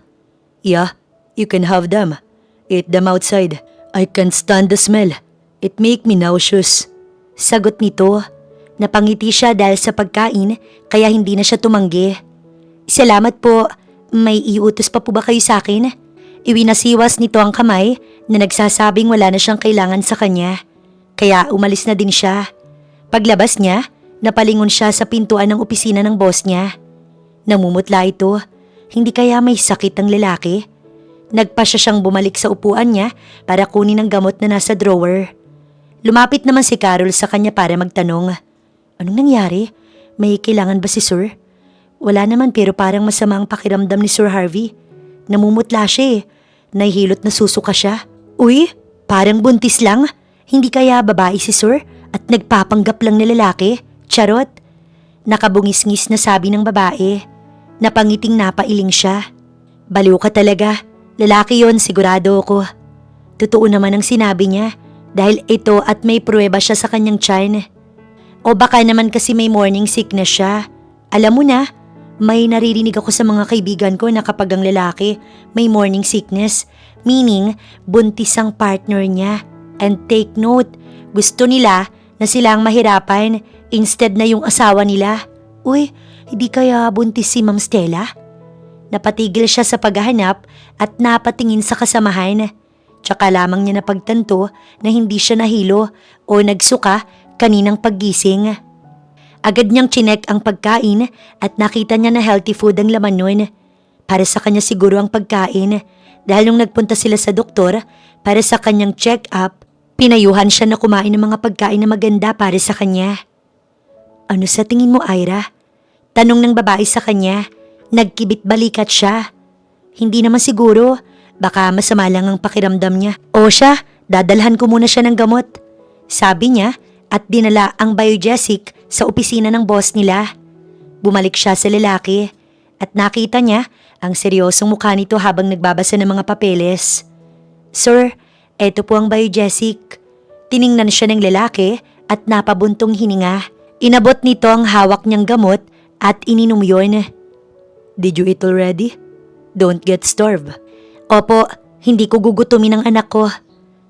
Yeah, you can have them. Eat them outside. I can't stand the smell. It make me nauseous. Sagot nito. Napangiti siya dahil sa pagkain kaya hindi na siya tumanggi. Salamat po. May iutos pa po ba kayo sa akin? Iwinasiwas nito ang kamay na nagsasabing wala na siyang kailangan sa kanya. Kaya umalis na din siya. Paglabas niya, napalingon siya sa pintuan ng opisina ng boss niya. Namumutla ito. Hindi kaya may sakit ang lalaki? Nagpa siya siyang bumalik sa upuan niya para kunin ang gamot na nasa drawer. Lumapit naman si Carol sa kanya para magtanong. Anong nangyari? May kailangan ba si Sir? Wala naman pero parang masama ang pakiramdam ni Sir Harvey. Namumutla siya eh. Nahihilot na susuka siya. Uy, parang buntis lang. Hindi kaya babae si Sir at nagpapanggap lang na lalaki? Charot. Nakabungis-ngis na sabi ng babae. Napangiting napailing siya. Baliw ka talaga. Lalaki yon, sigurado ako. Totoo naman ang sinabi niya dahil ito at may pruweba siya sa kanyang tiyan. O baka naman kasi may morning sickness siya. Alam mo na, may naririnig ako sa mga kaibigan ko na kapag ang lalaki may morning sickness, meaning buntis ang partner niya. And take note, gusto nila na sila ang mahirapan instead na yung asawa nila. Uy, hindi kaya buntis si Ma'am Stella? Napatigil siya sa paghahanap at napatingin sa kasamahan. Tsaka lamang niya napagtanto na hindi siya nahilo o nagsuka kaninang paggising. Agad niyang chinek ang pagkain at nakita niya na healthy food ang laman nun. Para sa kanya siguro ang pagkain dahil nung nagpunta sila sa doktor para sa kanyang check-up, pinayuhan siya na kumain ng mga pagkain na maganda para sa kanya. Ano sa tingin mo, Ira? Tanong ng babae sa kanya. Nagkibit balikat siya. Hindi naman siguro. Baka masama lang ang pakiramdam niya. O siya, dadalhan ko muna siya ng gamot. Sabi niya at dinala ang biogesic sa opisina ng boss nila. Bumalik siya sa lalaki at nakita niya ang seryosong mukha nito habang nagbabasa ng mga papeles. Sir, eto po ang biogesic. Tiningnan siya ng lalaki at napabuntong hininga. Inabot nito ang hawak niyang gamot at ininom yun. Did you eat already? Don't get starved. Opo, hindi ko gugutumin ang anak ko.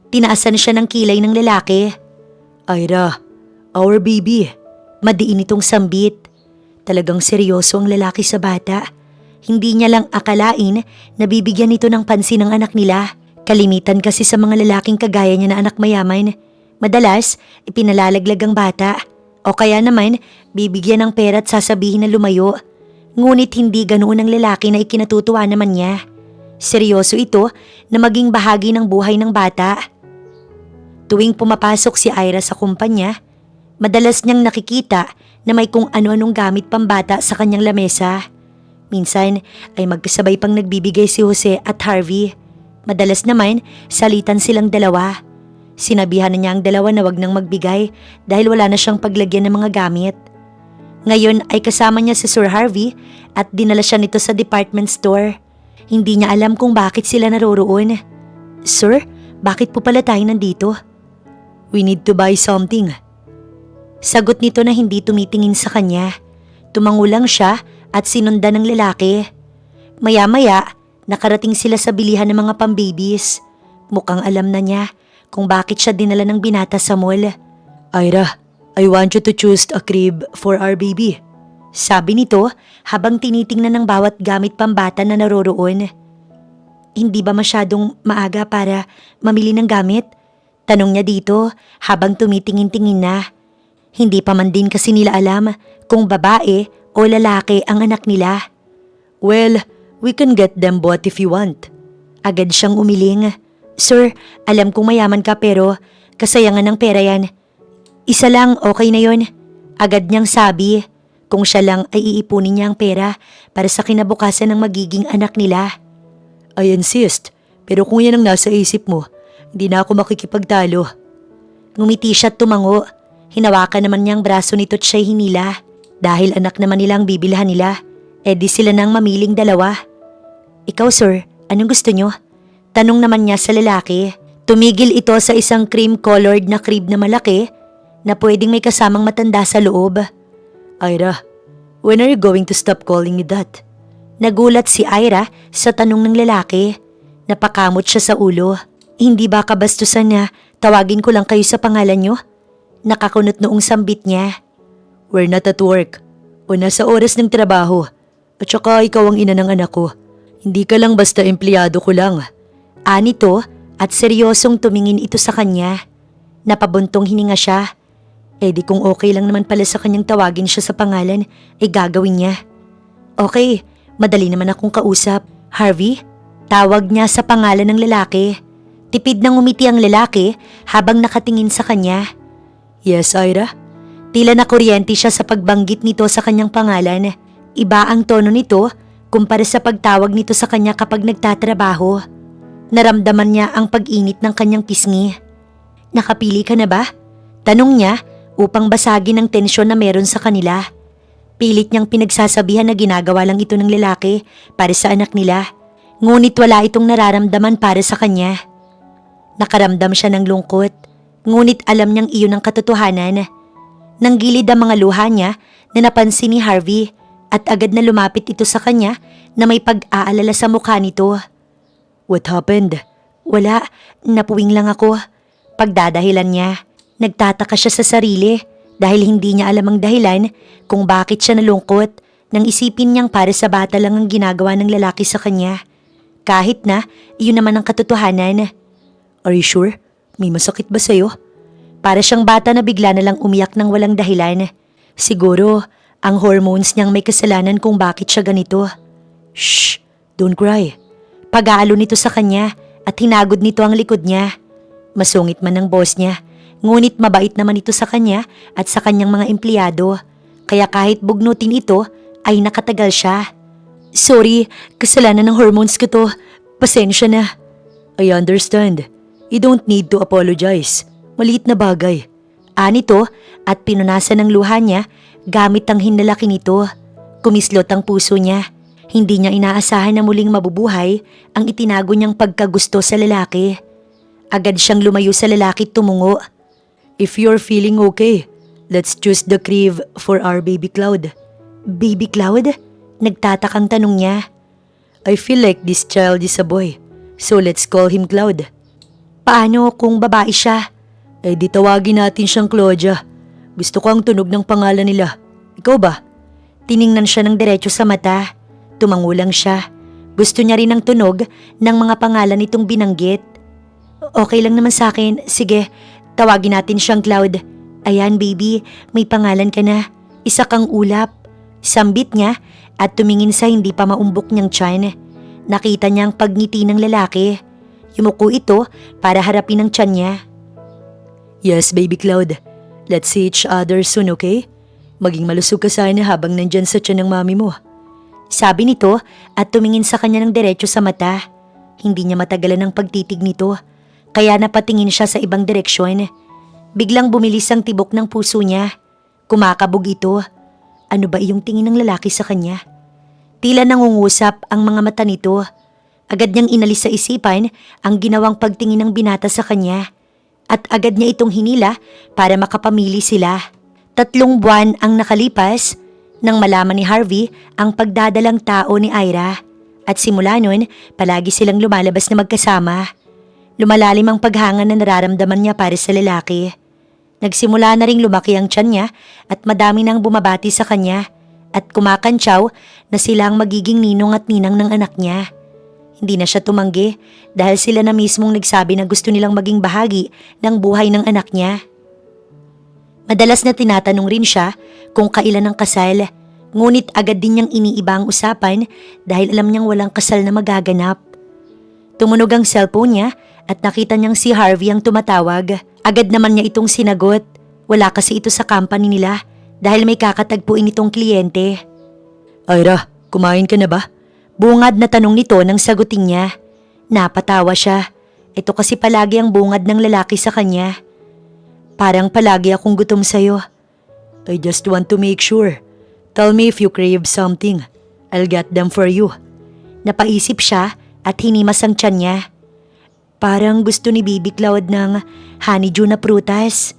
Tinaasan siya ng kilay ng lalaki. Ira, our baby. Madiin itong sambit. Talagang seryoso ang lalaki sa bata. Hindi niya lang akalain na bibigyan nito ng pansin ng anak nila. Kalimitan kasi sa mga lalaking kagaya niya na anak mayaman. Madalas, ipinalalaglag ang bata. O kaya naman, bibigyan ng pera at sasabihin na lumayo. Ngunit hindi ganoon ang lalaki na ikinatutuwa naman niya. Seryoso ito na maging bahagi ng buhay ng bata. Tuwing pumapasok si Ira sa kumpanya, madalas niyang nakikita na may kung ano-anong gamit pambata sa kanyang lamesa. Minsan ay magkasabay pang nagbibigay si Jose at Harvey. Madalas naman, salitan silang dalawa. Sinabihan na niya ang dalawa na wag nang magbigay dahil wala na siyang paglagyan ng mga gamit. Ngayon ay kasama niya si Sir Harvey at dinala siya nito sa department store. Hindi niya alam kung bakit sila naroroon. Sir, bakit po pala tayo nandito? We need to buy something. Sagot nito na hindi tumitingin sa kanya. Tumango lang siya at sinundan ng lalaki. Maya-maya, nakarating sila sa bilihan ng mga pambabies. Mukhang alam na niya kung bakit siya dinala ng binata sa mall. Ira, I want you to choose a crib for our baby. Sabi nito habang tinitingnan ng bawat gamit pambata na naroroon. Hindi ba masyadong maaga para mamili ng gamit? Tanong niya dito habang tumitingin-tingin na. Hindi pa man din kasi nila alam kung babae o lalaki ang anak nila. Well, we can get them both if you want. Agad siyang umiling. Sir, alam kong mayaman ka pero kasayangan ng pera yan. Isa lang, okay na yon. Agad niyang sabi. Kung siya lang ay iipunin niya ang pera para sa kinabukasan ng magiging anak nila. I insist, pero kung yan ang nasa isip mo, hindi na ako makikipagtalo. Ngumiti siya at tumango. Hinawakan naman niyang braso nito at siya'y hinila. Dahil anak naman nila ang bibilhan nila, di sila nang mamiling dalawa. Ikaw sir, anong gusto niyo? Tanong naman niya sa lalaki. Tumigil ito sa isang cream-colored na crib na malaki na pwedeng may kasamang matanda sa loob. Ira, when are you going to stop calling me that? Nagulat si Ira sa tanong ng lalaki. Napakamot siya sa ulo. Hindi ba kabastusan na tawagin ko lang kayo sa pangalan niyo? Nakakunot noong sambit niya. We're not at work. O nasa oras ng trabaho. At saka ikaw ang ina ng anak ko. Hindi ka lang basta empleyado ko lang. Anito at seryosong tumingin ito sa kanya. Napabuntong hininga siya. Di kung okay lang naman pala sa kanyang tawagin siya sa pangalan, gagawin niya. Okay, madali naman akong kausap. Harvey? Tawag niya sa pangalan ng lalaki. Tipid nang umiti ang lalaki habang nakatingin sa kanya. Yes, Ira? Tila na kuryente siya sa pagbanggit nito sa kanyang pangalan. Iba ang tono nito kumpara sa pagtawag nito sa kanya kapag nagtatrabaho. Naramdaman niya ang pag-init ng kanyang pisngi. Nakapili ka na ba? Tanong niya upang basagin ang tensyon na meron sa kanila. Pilit niyang pinagsasabihan na ginagawa lang ito ng lalaki para sa anak nila. Ngunit wala itong nararamdaman para sa kanya. Nakaramdam siya ng lungkot, ngunit alam niyang iyon ang katotohanan. Nanggilid ang mga luha niya na napansin ni Harvey at agad na lumapit ito sa kanya na may pag-aalala sa mukha nito. What happened? Wala, napuwing lang ako. Pagdadahilan niya. Nagtataka siya sa sarili dahil hindi niya alam ang dahilan kung bakit siya nalungkot nang isipin niyang para sa bata lang ang ginagawa ng lalaki sa kanya. Kahit na iyon naman ang katotohanan. Are you sure? May masakit ba sa'yo? Para siyang bata na bigla na lang umiyak ng walang dahilan. Siguro ang hormones niyang may kasalanan kung bakit siya ganito. Shh! Don't cry. Pag-aalo nito sa kanya at hinagod nito ang likod niya. Masungit man ang boss niya. Ngunit mabait naman ito sa kanya at sa kanyang mga empleyado. Kaya kahit bugnutin ito, ay nakatagal siya. Sorry, kasalanan ng hormones ko to. Pasensya na. I understand. You don't need to apologize. Maliit na bagay. Anito at pinunasan ng luha niya gamit ang hinlalaki nito. Kumislot ang puso niya. Hindi niya inaasahan na muling mabubuhay ang itinago niyang pagkagusto sa lalaki. Agad siyang lumayo sa lalaki at tumungo. If you're feeling okay, let's choose the crib for our baby Cloud. Baby Cloud? Nagtatakang tanong niya. I feel like this child is a boy, so let's call him Cloud. Paano kung babae siya? Di tawagin natin siyang Claudia. Gusto ko ang tunog ng pangalan nila. Ikaw ba? Tiningnan siya ng diretso sa mata. Tumango lang siya. Gusto niya rin ang tunog ng mga pangalan nitong binanggit. Okay lang naman sa akin. Sige, tawagin natin siyang Cloud. Ayan baby, may pangalan ka na. Isa kang ulap. Sambit niya at tumingin sa hindi pa maumbok niyang tiyan. Nakita niya ang pagngiti ng lalaki. Yumuko ito para harapin ang tiyan niya. Yes, baby Cloud. Let's see each other soon, okay? Maging malusog ka sana habang nandyan sa tiyan ng mami mo. Sabi nito at tumingin sa kanya ng diretso sa mata. Hindi niya matagalan ang pagtitig nito. Kaya napatingin siya sa ibang direksyon. Biglang bumilis ang tibok ng puso niya. Kumakabog ito. Ano ba iyong tingin ng lalaki sa kanya? Tila nangungusap ang mga mata nito. Agad niyang inalis sa isipan ang ginawang pagtingin ng binata sa kanya. At agad niya itong hinila para makapamili sila. 3 buwan ang nakalipas nang malaman ni Harvey ang pagdadalang tao ni Ira. At simula nun, palagi silang lumalabas na magkasama. Lumalalim ang paghanga na nararamdaman niya para sa lalaki. Nagsimula na ring lumaki ang tiyan niya at madami nang bumabati sa kanya at kumakantsaw na sila ang magiging ninong at ninang ng anak niya. Hindi na siya tumanggi dahil sila na mismong nagsabi na gusto nilang maging bahagi ng buhay ng anak niya. Madalas na tinatanong rin siya kung kailan ang kasal, ngunit agad din niyang iniiba ang usapan dahil alam niyang walang kasal na magaganap. Tumunog ang cellphone niya at nakita niyang si Harvey ang tumatawag. Agad naman niya itong sinagot. Wala kasi ito sa company nila dahil may kakatagpuin itong kliyente. Ira, kumain ka na ba? Bungad na tanong nito nang sagutin niya. Napatawa siya. Ito kasi palagi ang bungad ng lalaki sa kanya. Parang palagi akong gutom sa'yo. I just want to make sure. Tell me if you crave something. I'll get them for you. Napaisip siya at hinimas ang tiyan niya. Parang gusto ni Bibi Cloud ng honeydew na prutas.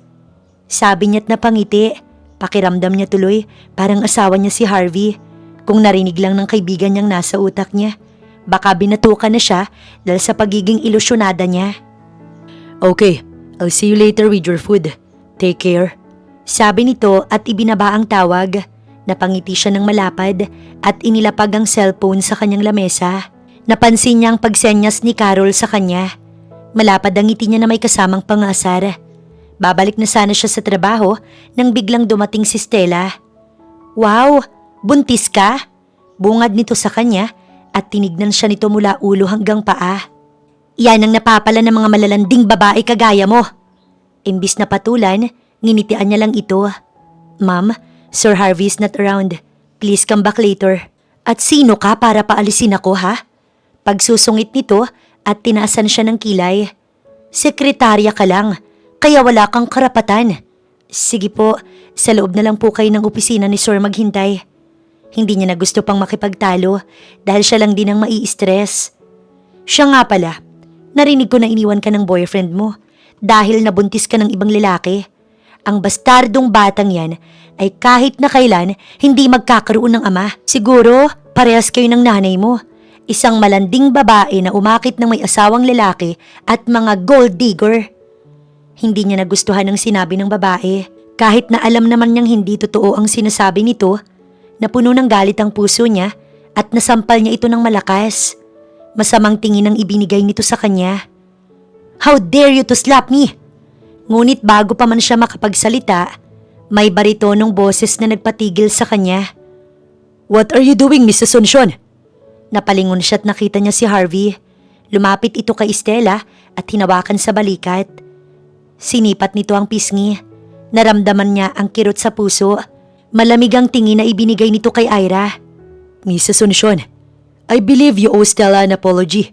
Sabi niya't napangiti. Pakiramdam niya tuloy parang asawa niya si Harvey. Kung narinig lang ng kaibigan niyang nasa utak niya, baka binatukan na siya dahil sa pagiging ilusyonada niya. Okay, I'll see you later with your food. Take care. Sabi nito at ibinaba ang tawag. Napangiti siya ng malapad at inilapag ang cellphone sa kanyang lamesa. Napansin niya ang pagsenyas ni Carol sa kanya. Malapad ang ngiti niya na may kasamang pangasar. Babalik na sana siya sa trabaho nang biglang dumating si Stella. Wow! Buntis ka? Bungad nito sa kanya at tinignan siya nito mula ulo hanggang paa. Yan ang napapala ng mga malalanding babae kagaya mo. Imbis na patulan, nginitian niya lang ito. Ma'am, Sir Harvey is not around. Please come back later. At sino ka para paalisin ako ha? Pagsusungit nito at tinaasan siya ng kilay. Sekretarya ka lang, kaya wala kang karapatan. Sige po, sa loob na lang po kayo ng opisina ni Sir maghintay. Hindi niya na gusto pang makipagtalo dahil siya lang din ang mai-stress. Siya nga pala, narinig ko na iniwan ka ng boyfriend mo dahil nabuntis ka ng ibang lalaki. Ang bastardong batang yan ay kahit na kailan hindi magkakaroon ng ama. Siguro parehas kayo ng nanay mo. Isang malanding babae na umakit ng may asawang lalaki at mga gold digger. Hindi niya nagustuhan ang sinabi ng babae. Kahit na alam naman niyang hindi totoo ang sinasabi nito, napuno ng galit ang puso niya at nasampal niya ito ng malakas. Masamang tingin ang ibinigay nito sa kanya. How dare you to slap me? Ngunit bago pa man siya makapagsalita, may baritonong boses na nagpatigil sa kanya. What are you doing, Miss Asuncion? Napalingon siya at nakita niya si Harvey. Lumapit ito kay Stella at hinawakan sa balikat. Sinipat nito ang pisngi. Naramdaman niya ang kirot sa puso. Malamig ang tingin na ibinigay nito kay Ira. Miss Asuncion, I believe you owe Stella an apology.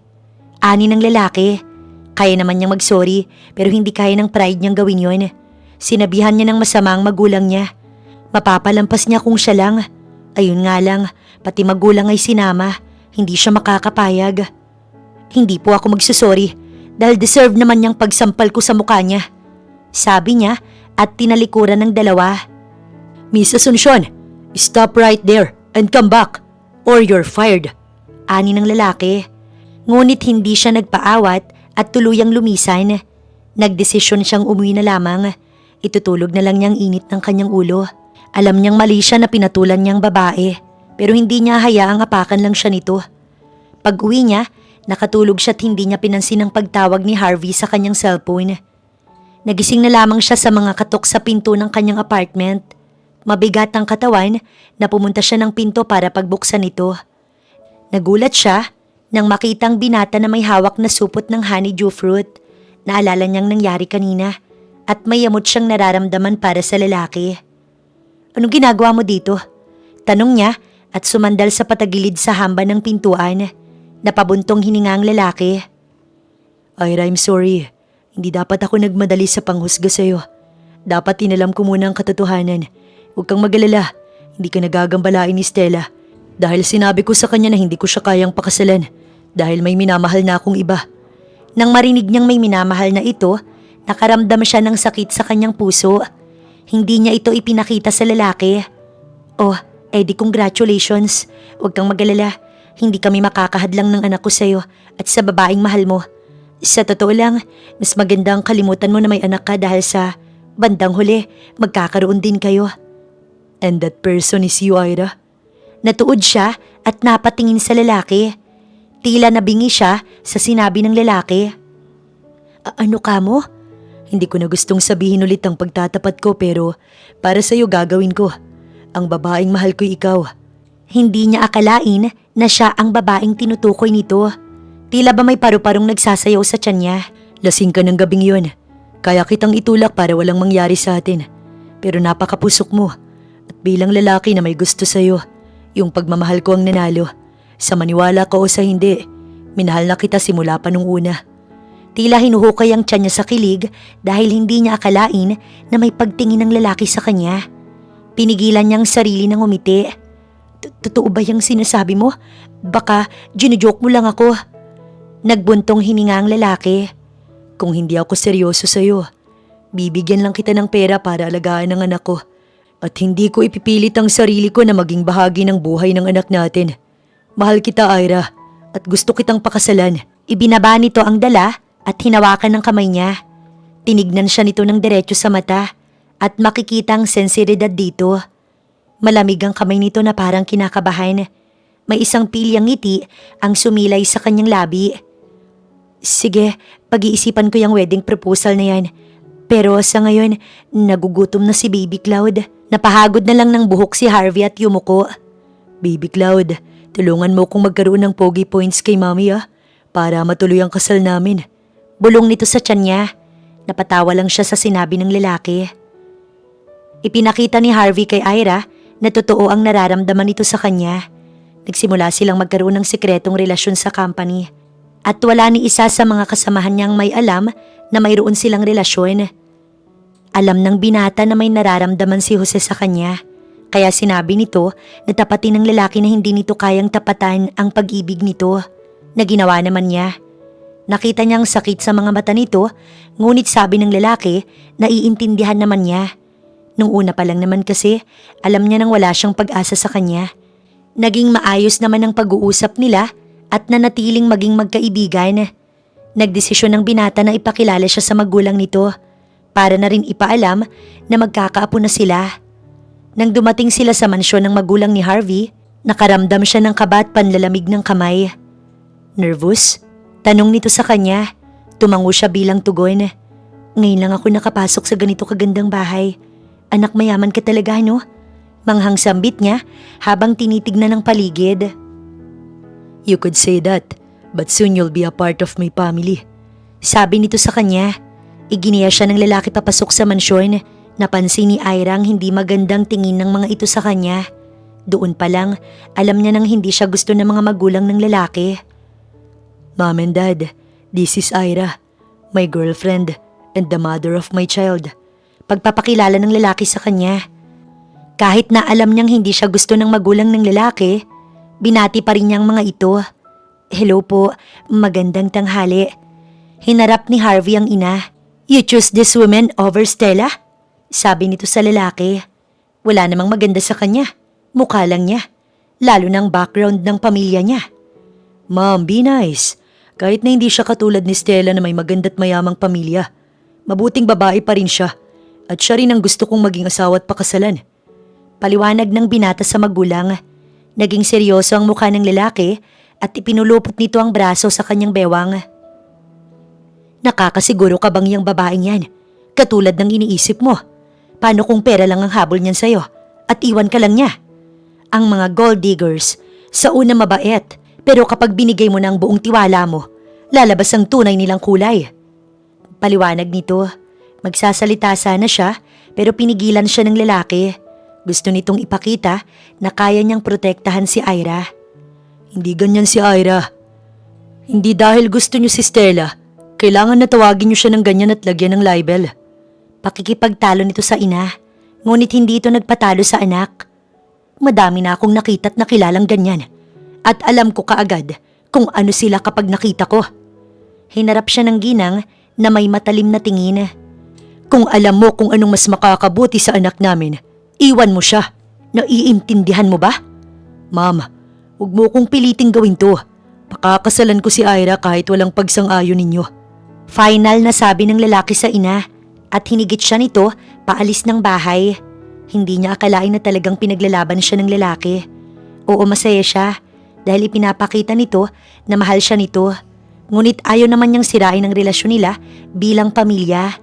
Ani ng lalaki. Kaya naman niyang mag-sorry pero hindi kaya ng pride niyang gawin yon. Sinabihan niya ng masama ang magulang niya. Mapapalampas niya kung siya lang. Ayun nga lang, pati magulang ay sinama. Hindi siya makakapayag. Hindi po ako magsusorry dahil deserve naman niyang pagsampal ko sa mukha niya. Sabi niya at tinalikuran ng dalawa. Miss Asuncion, stop right there and come back or you're fired. Ani ng lalaki. Ngunit hindi siya nagpaawat at tuluyang lumisan. Nagdesisyon siyang umuwi na lamang. Itutulog na lang niyang init ng kanyang ulo. Alam niyang mali siya na pinatulan niyang babae. Pero hindi niya hayaang apakan lang siya nito. Pag-uwi niya, nakatulog siya at hindi niya pinansin ang pagtawag ni Harvey sa kanyang cellphone. Nagising na lamang siya sa mga katok sa pinto ng kanyang apartment. Mabigat ang katawan na pumunta siya ng pinto para pagbuksan ito. Nagulat siya nang makitang binata na may hawak na supot ng honeydew fruit. Naalala niyang nangyari kanina at may yamot siyang nararamdaman para sa lalaki. Anong ginagawa mo dito? Tanong niya at sumandal sa patagilid sa hamba ng pintuan. Napabuntong hininga ang lalaki. Ira, I'm sorry. Hindi dapat ako nagmadali sa panghusga sa'yo. Dapat tinalam ko muna ang katotohanan. Huwag kang mag-alala. Hindi ka nagagambalain ni Stella. Dahil sinabi ko sa kanya na hindi ko siya kayang pakasalan. Dahil may minamahal na akong iba. Nang marinig niyang may minamahal na ito, nakaramdam siya ng sakit sa kanyang puso. Hindi niya ito ipinakita sa lalaki. Oh, Eddie, congratulations. Huwag kang mag-alala. Hindi kami makakahadlang ng anak ko sa'yo at sa babaeng mahal mo. Sa totoo lang, mas magandang kalimutan mo na may anak ka dahil sa bandang huli, magkakaroon din kayo. And that person is you, Ira? Natuod siya at napatingin sa lalaki. Tila nabingi siya sa sinabi ng lalaki. Ano ka mo? Hindi ko na gustong sabihin ulit ang pagtatapat ko pero para sa'yo gagawin ko. Ang babaeng mahal ko ikaw. Hindi niya akalain na siya ang babaeng tinutukoy nito. Tila ba may paru-parong nagsasayaw sa tiyan niya. Lasing ka ng gabing yun. Kaya kitang itulak para walang mangyari sa atin. Pero napakapusok mo. At bilang lalaki na may gusto sa'yo, yung pagmamahal ko ang nanalo. Sa maniwala ka o sa hindi, minahal na kita simula pa nung una. Tila hinuhukay ang tiyan niya sa kilig dahil hindi niya akalain na may pagtingin ng lalaki sa kanya. Pinigilan niyang sarili ng umiti. Totoo ba yung sinasabi mo? Baka ginujoke mo lang ako. Nagbuntong hininga ang lalaki. Kung hindi ako seryoso sa'yo, bibigyan lang kita ng pera para alagaan ang anak ko. At hindi ko ipipilit ang sarili ko na maging bahagi ng buhay ng anak natin. Mahal kita, Ira, at gusto kitang pakasalan. Ibinaba nito ang dala at hinawakan ng kamay niya. Tinignan siya nito ng diretso sa mata at makikita ang sensibilidad dito. Malamig ang kamay nito na parang kinakabahan. May isang pilyang ngiti ang sumilay sa kanyang labi. Sige, pag-iisipan ko yung wedding proposal na yan. Pero sa ngayon, nagugutom na si Baby Cloud. Napahagod na lang ng buhok si Harvey at yumuko. Baby Cloud, tulungan mo kong magkaroon ng pogi points kay Mami para matuloy ang kasal namin. Bulong nito sa tiyan niya. Napatawa lang siya sa sinabi ng lalaki. Ipinakita ni Harvey kay Ira na totoo ang nararamdaman nito sa kanya. Nagsimula silang magkaroon ng sikretong relasyon sa company. At wala ni isa sa mga kasamahan niyang may alam na mayroon silang relasyon. Alam ng binata na may nararamdaman si Jose sa kanya. Kaya sinabi nito na tapatin ng lalaki na hindi nito kayang tapatan ang pag-ibig nito. Na ginawa naman niya. Nakita niyang sakit sa mga mata nito, ngunit sabi ng lalaki na iintindihan naman niya. Nung una pa lang naman kasi, alam niya nang wala siyang pag-asa sa kanya. Naging maayos naman ang pag-uusap nila at nanatiling maging magkaibigan. Nagdesisyon ng binata na ipakilala siya sa magulang nito para na rin ipaalam na magkakaapo na sila. Nang dumating sila sa mansyon ng magulang ni Harvey, nakaramdam siya ng kaba at panlalamig ng kamay. Nervous? Tanong nito sa kanya. Tumango siya bilang tugon. Ngayon lang ako nakapasok sa ganito kagandang bahay. Anak, mayaman ka talaga, no? Manghang sambit niya habang tinitignan ng paligid. You could say that, but soon you'll be a part of my family. Sabi nito sa kanya. Iginiya siya ng lalaki papasok sa mansyon. Napansin ni Ira ang hindi magandang tingin ng mga ito sa kanya. Doon pa lang, alam niya nang hindi siya gusto ng mga magulang ng lalaki. Mom and Dad, this is Ira, my girlfriend and the mother of my child. Pagpapakilala ng lalaki sa kanya. Kahit na alam niyang hindi siya gusto ng magulang ng lalaki, binati pa rin niyang mga ito. Hello po, magandang tanghali. Hinarap ni Harvey ang ina. You choose this woman over Stella? Sabi nito sa lalaki. Wala namang maganda sa kanya. Mukha lang niya. Lalo ng background ng pamilya niya. Mom, be nice. Kahit na hindi siya katulad ni Stella na may maganda't mayamang pamilya, mabuting babae pa rin siya. At siya rin ang gusto kong maging asawa at pakasalan. Paliwanag ng binata sa magulang. Naging seryoso ang mukha ng lalaki at ipinulupot nito ang braso sa kanyang bewang. Nakakasiguro ka bang yung babaeng yan? Katulad ng iniisip mo. Paano kung pera lang ang habol niyan sa'yo at iwan ka lang niya? Ang mga gold diggers, sa una mabait, pero kapag binigay mo na ang buong tiwala mo, lalabas ang tunay nilang kulay. Paliwanag nito. Magsasalita sana siya pero pinigilan siya ng lalaki. Gusto nitong ipakita na kaya niyang protektahan si Ira. Hindi ganyan si Ira. Hindi dahil gusto niyo si Stella, kailangan na tawagin niyo siya ng ganyan at lagyan ng libel. Pakikipagtalo nito sa ina, ngunit hindi ito nagpatalo sa anak. Madami na akong nakita at nakilalang ganyan. At alam ko kaagad kung ano sila kapag nakita ko. Hinarap siya ng ginang na may matalim na tingin. Kung alam mo kung anong mas makakabuti sa anak namin, iwan mo siya. Naiintindihan mo ba? Ma'am, huwag mo kong piliting gawin to. Pakakasalan ko si Ira kahit walang pagsang-ayon ninyo. Final na sabi ng lalaki sa ina at hinigit siya nito paalis ng bahay. Hindi niya akalain na talagang pinaglalaban siya ng lalaki. Oo, masaya siya dahil ipinapakita nito na mahal siya nito. Ngunit ayaw naman niyang sirain ang relasyon nila bilang pamilya.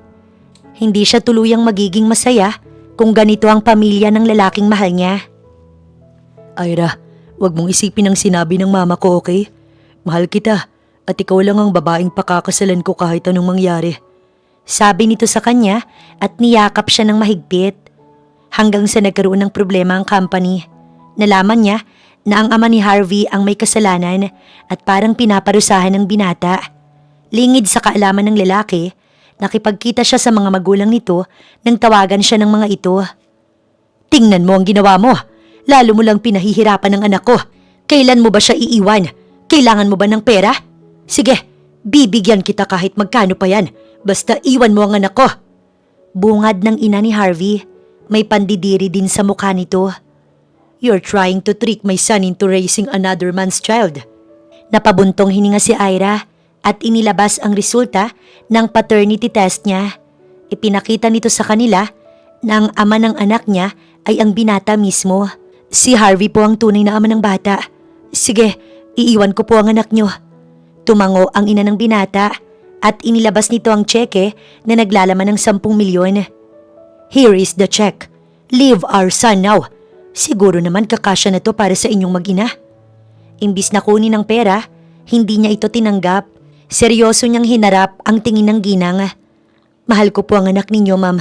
Hindi siya tuluyang magiging masaya kung ganito ang pamilya ng lalaking mahal niya. Ira, wag mong isipin ang sinabi ng mama ko, okay? Mahal kita At ikaw lang ang babaeng pakakasalan ko kahit anong mangyari. Sabi nito sa kanya at niyakap siya ng mahigpit. Hanggang sa nagkaroon ng problema ang company. Nalaman niya na ang ama ni Harvey ang may kasalanan at parang pinaparusahan ng binata. Lingid sa kaalaman ng lalaki, nakipagkita siya sa mga magulang nito nang tawagan siya ng mga ito. Tingnan mo ang ginawa mo. Lalo mo lang pinahihirapan ng anak ko. Kailan mo ba siya iiwan? Kailangan mo ba ng pera? Sige, bibigyan kita kahit magkano pa yan. Basta iwan mo ang anak ko. Bungad ng ina ni Harvey. May pandidiri din sa mukha nito. You're trying to trick my son into raising another man's child. Napabuntong hininga si Ira at inilabas ang resulta ng paternity test niya. Ipinakita nito sa kanila na ang ama ng anak niya ay ang binata mismo. Si Harvey po ang tunay na ama ng bata. Sige, iiwan ko po ang anak niyo. Tumango ang ina ng binata at inilabas nito ang tseke na naglalaman ng 10 milyon. Here is the check. Leave our son now. Siguro naman kakasya na to para sa inyong mag-ina. Imbis na kunin ang pera, hindi niya ito tinanggap. Seryoso niyang hinarap ang tingin ng ginang. Mahal ko po ang anak ninyo, ma'am.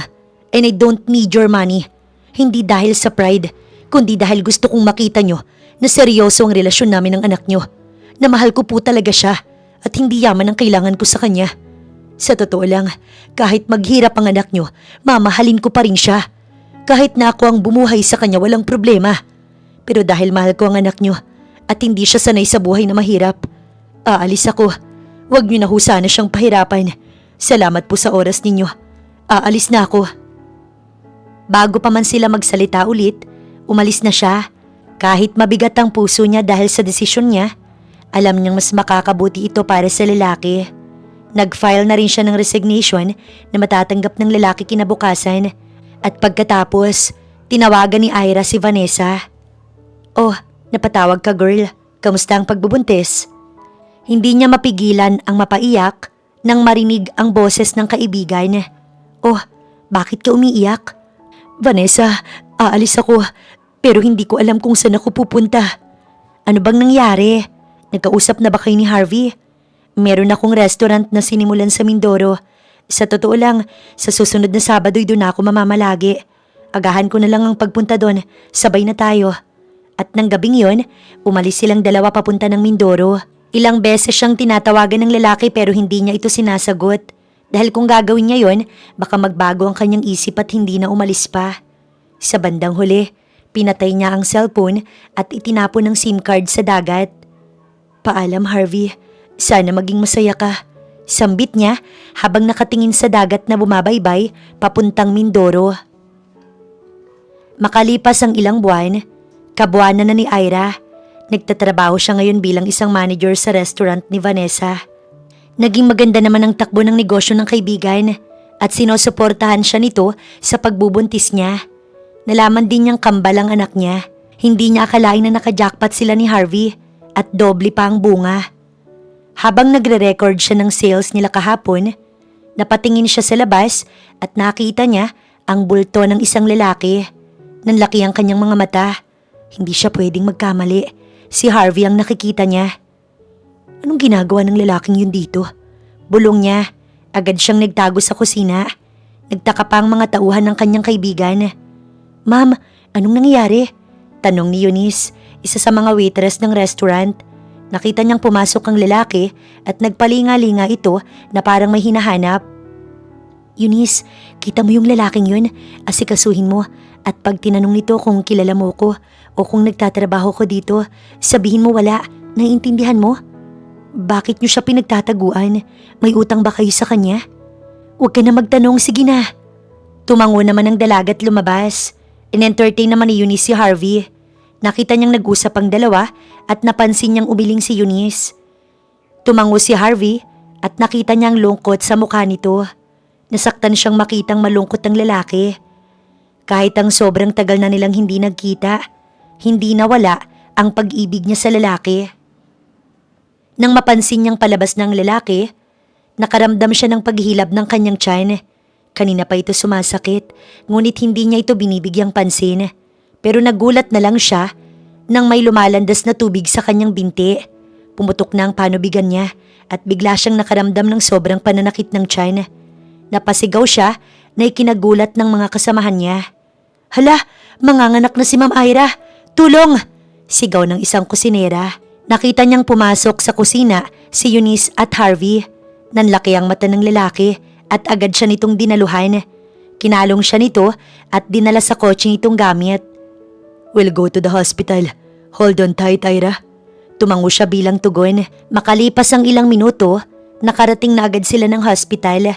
And I don't need your money. Hindi dahil sa pride, kundi dahil gusto kong makita nyo na seryoso ang relasyon namin ng anak nyo. Na mahal ko po talaga siya at hindi yaman ang kailangan ko sa kanya. Sa totoo lang, kahit maghirap ang anak nyo, mamahalin ko pa rin siya. Kahit na ako ang bumuhay sa kanya, walang problema. Pero dahil mahal ko ang anak nyo at hindi siya sanay sa buhay na mahirap, aalis ako. Huwag nyo na ho sana siyang pahirapan. Salamat po sa oras ninyo. Aalis na ako. Bago pa man sila magsalita ulit, umalis na siya. Kahit mabigat ang puso niya dahil sa desisyon niya, alam niyang mas makakabuti ito para sa lalaki. Nag-file na rin siya ng resignation na matatanggap ng lalaki kinabukasan. At pagkatapos, tinawagan ni Ira si Vanessa. Oh, napatawag ka girl. Kamusta ang pagbubuntis? Hindi niya mapigilan ang mapaiyak nang marinig ang boses ng kaibigan. Oh, bakit ka umiiyak? Vanessa, aalis ako pero hindi ko alam kung saan ako pupunta. Ano bang nangyari? Nagkausap na ba kayo ni Harvey? Meron akong restaurant na sinimulan sa Mindoro. Sa totoo lang, sa susunod na Sabado'y doon ako mamamalagi. Agahan ko na lang ang pagpunta doon, sabay na tayo. At nang gabing yon, umalis silang dalawa papunta ng Mindoro. Ilang beses siyang tinatawagan ng lalaki pero hindi niya ito sinasagot. Dahil kung gagawin niya yon, baka magbago ang kanyang isip at hindi na umalis pa. Sa bandang huli, pinatay niya ang cellphone at itinapon ng SIM card sa dagat. Paalam Harvey, sana maging masaya ka. Sambit niya habang nakatingin sa dagat na bumabaybay papuntang Mindoro. Makalipas ang ilang buwan, kabuwanan na ni Ira. Nagtatrabaho siya ngayon bilang isang manager sa restaurant ni Vanessa. Naging maganda naman ang takbo ng negosyo ng kaibigan at sinusuportahan siya nito sa pagbubuntis niya. Nalaman din niyang kambal ang anak niya. Hindi niya akalain na nakajackpot sila ni Harvey at doble pa ang bunga. Habang nagre-record siya ng sales nila kahapon, napatingin siya sa labas at nakita niya ang bulto ng isang lalaki. Nanlaki ang kanyang mga mata. Hindi siya pwedeng magkamali. Si Harvey ang nakikita niya. Anong ginagawa ng lalaking yun dito? Bulong niya. Agad siyang nagtago sa kusina. Nagtaka pa ang mga tauhan ng kanyang kaibigan. Ma'am, anong nangyayari? Tanong ni Eunice, isa sa mga waitress ng restaurant. Nakita niyang pumasok ang lalaki at nagpalinga-linga ito na parang may hinahanap. Eunice, kita mo yung lalaking yun? Asikasuhin mo at pag tinanong nito kung kilala mo ko o kung nagtatrabaho ko dito, sabihin mo wala. Naiintindihan mo? Bakit niyo siya pinagtataguan? May utang ba kayo sa kanya? Huwag ka na magtanong, sige na. Tumango naman ang dalaga at lumabas. In-entertain naman ni Eunice si Harvey. Nakita niyang nag-usap ang dalawa at napansin niyang umiling si Eunice. Tumango si Harvey at nakita niyang lungkot sa mukha nito. Nasaktan siyang makitang malungkot ang lalaki. Kahit ang sobrang tagal na nilang hindi nagkita, hindi nawala ang pag-ibig niya sa lalaki. Nang mapansin niyang palabas ng lalaki, nakaramdam siya ng paghilab ng kanyang tiyan. Kanina pa ito sumasakit, ngunit hindi niya ito binibigyang pansin. Pero nagulat na lang siya nang may lumalandas na tubig sa kanyang binti. Pumutok na ang panubigan niya at bigla siyang nakaramdam ng sobrang pananakit ng tiyan. Napasigaw siya na ikinagulat ng mga kasamahan niya. Hala, manganganak na si Ma'am Ira! Tulong! Sigaw ng isang kusinera. Nakita niyang pumasok sa kusina si Eunice at Harvey. Nanlaki ang mata ng lalaki at agad siya nitong dinaluhan. Kinalong siya nito at dinala sa kotse nitong gamit. We'll go to the hospital. Hold on tight, Ira. Tumango siya bilang tugon. Makalipas ang ilang minuto, nakarating na agad sila ng hospital.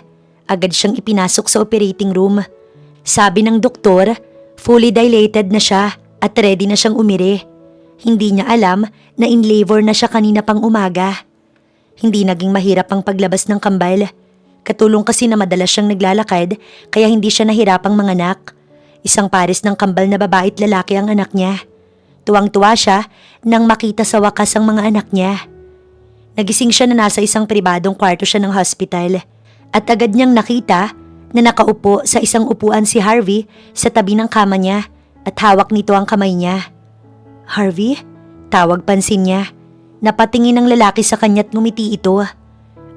Agad siyang ipinasok sa operating room. Sabi ng doktor, fully dilated na siya at ready na siyang umiri. Hindi niya alam na in labor na siya kanina pang umaga. Hindi naging mahirap ang paglabas ng kambal. Katulong kasi na madalas siyang naglalakad kaya hindi siya nahirapang manganak. Isang pares ng kambal na babae at lalaki ang anak niya. Tuwang-tuwa siya nang makita sa wakas ang mga anak niya. Nagising siya na nasa isang pribadong kwarto siya ng hospital at agad niyang nakita na nakaupo sa isang upuan si Harvey sa tabi ng kama niya at hawak nito ang kamay niya. Harvey? Tawag pansin niya. Napatingin ang lalaki sa kanya't ngumiti ito.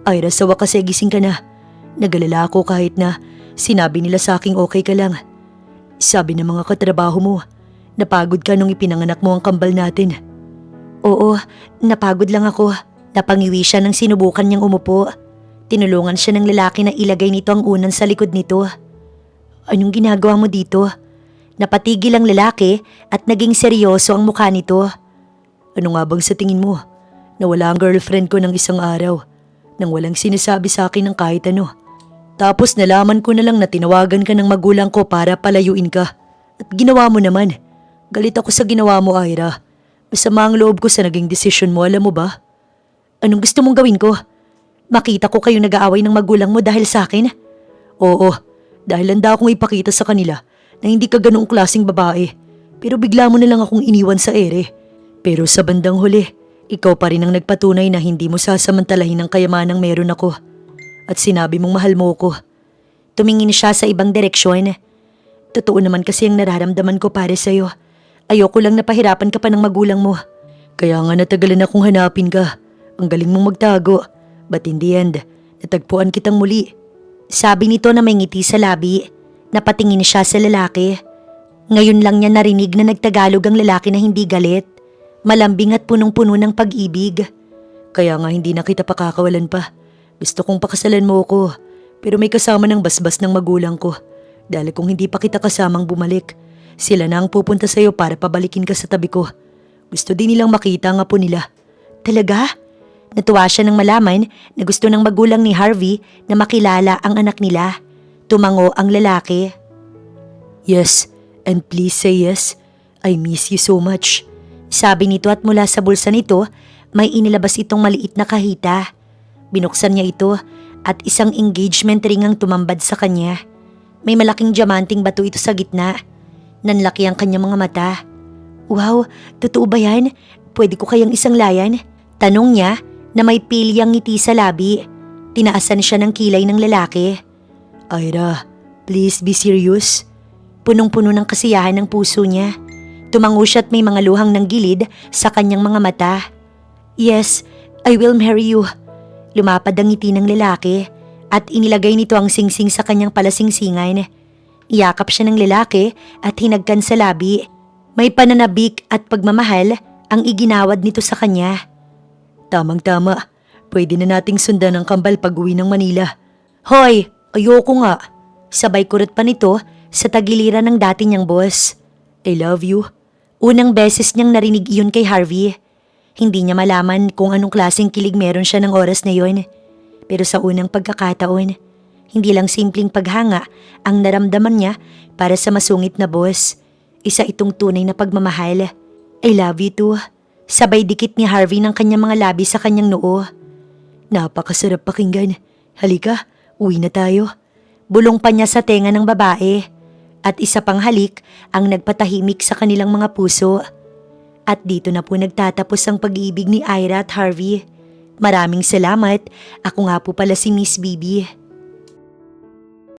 Ira, sa wakas ay gising ka na. Nagalala ako kahit na sinabi nila sa aking okay ka lang. Sabi ng mga katrabaho mo, napagod ka nung ipinanganak mo ang kambal natin. Oo, napagod lang ako. Napangiwi siya nang sinubukan niyang umupo. Tinulungan siya ng lalaki na ilagay nito ang unan sa likod nito. Anong ginagawa mo dito? Napatigil ang lalaki at naging seryoso ang mukha nito. Ano nga bang sa tingin mo? Nawala ang girlfriend ko ng isang araw nang walang sinasabi sa akin ng kahit ano. Tapos nalaman ko na lang na tinawagan ka ng magulang ko para palayuin ka. At ginawa mo naman. Galit ako sa ginawa mo, Ira. Masama ang loob ko sa naging desisyon mo, alam mo ba? Anong gusto mong gawin ko? Makita ko kayo nag-aaway ng magulang mo dahil sa akin? Oo, dahil handa akong ipakita sa kanila na hindi ka ganoong klaseng babae. Pero bigla mo na lang akong iniwan sa ere. Pero sa bandang huli, ikaw pa rin ang nagpatunay na hindi mo sasamantalahin ang kayamanang meron ako. At sinabi mong mahal mo ko. Tumingin siya sa ibang direksyon. Totoo naman kasi ang nararamdaman ko para sa'yo. Ayoko lang napahirapan ka pa ng magulang mo. Kaya nga natagalan akong hanapin ka. Ang galing mong magtago. But in the end, natagpuan kitang muli. Sabi nito na may ngiti sa labi. Napatingin siya sa lalaki. Ngayon lang niya narinig na nagtagalog ang lalaki na hindi galit. Malambing at punong-puno ng pag-ibig. Kaya nga hindi na kita pakakawalan pa. Gusto kong pakasalan mo ko. Pero may kasama ng basbas ng magulang ko. Dahil kung hindi pa kita kasamang bumalik, sila na ang pupunta sa'yo para pabalikin ka sa tabi ko. Gusto din nilang makita ang apo nila. Talaga? Natuwa siya nang malaman na gusto ng magulang ni Harvey na makilala ang anak nila. Tumango ang lalaki. Yes, and please say yes. I miss you so much. Sabi nito at mula sa bulsa nito, may inilabas itong maliit na kahita. Binuksan niya ito at isang engagement ring ang tumambad sa kanya. May malaking diamanting bato ito sa gitna. Nanlaki ang kanyang mga mata. Wow, totoo ba yan? Pwede ko kayang isang layan? Tanong niya na may pilyang ngiti sa labi. Tinaasan siya ng kilay ng lalaki. Ira, please be serious. Punong-puno ng kasiyahan ng puso niya. Tumango siya at may mga luhang ng gilid sa kanyang mga mata. Yes, I will marry you. Lumapad ang ngiti ng lalaki at inilagay nito ang singsing sa kanyang palasingsingan. Iyakap siya ng lalaki at hinagkan sa labi. May pananabik at pagmamahal ang iginawad nito sa kanya. Tamang-tama. Pwede na nating sundan ang kambal pag-uwi ng Manila. Hoy, ayoko nga. Sabay kurot pa nito sa tagiliran ng dati niyang boss. I love you. Unang beses niyang narinig iyon kay Harvey. Hindi niya malaman kung anong klaseng kilig meron siya ng oras na yon. Pero sa unang pagkakataon, hindi lang simpleng paghanga ang naramdaman niya para sa masungit na boss. Isa itong tunay na pagmamahal. I love you too. Sabay dikit ni Harvey ng kanyang mga labi sa kanyang noo. Napakasarap pakinggan. Halika, uwi na tayo. Bulong pa niya sa tenga ng babae. At isa pang halik ang nagpatahimik sa kanilang mga puso. At dito na po nagtatapos ang pag-ibig ni Ira at Harvey. Maraming salamat. Ako nga po pala si Miss Bibi.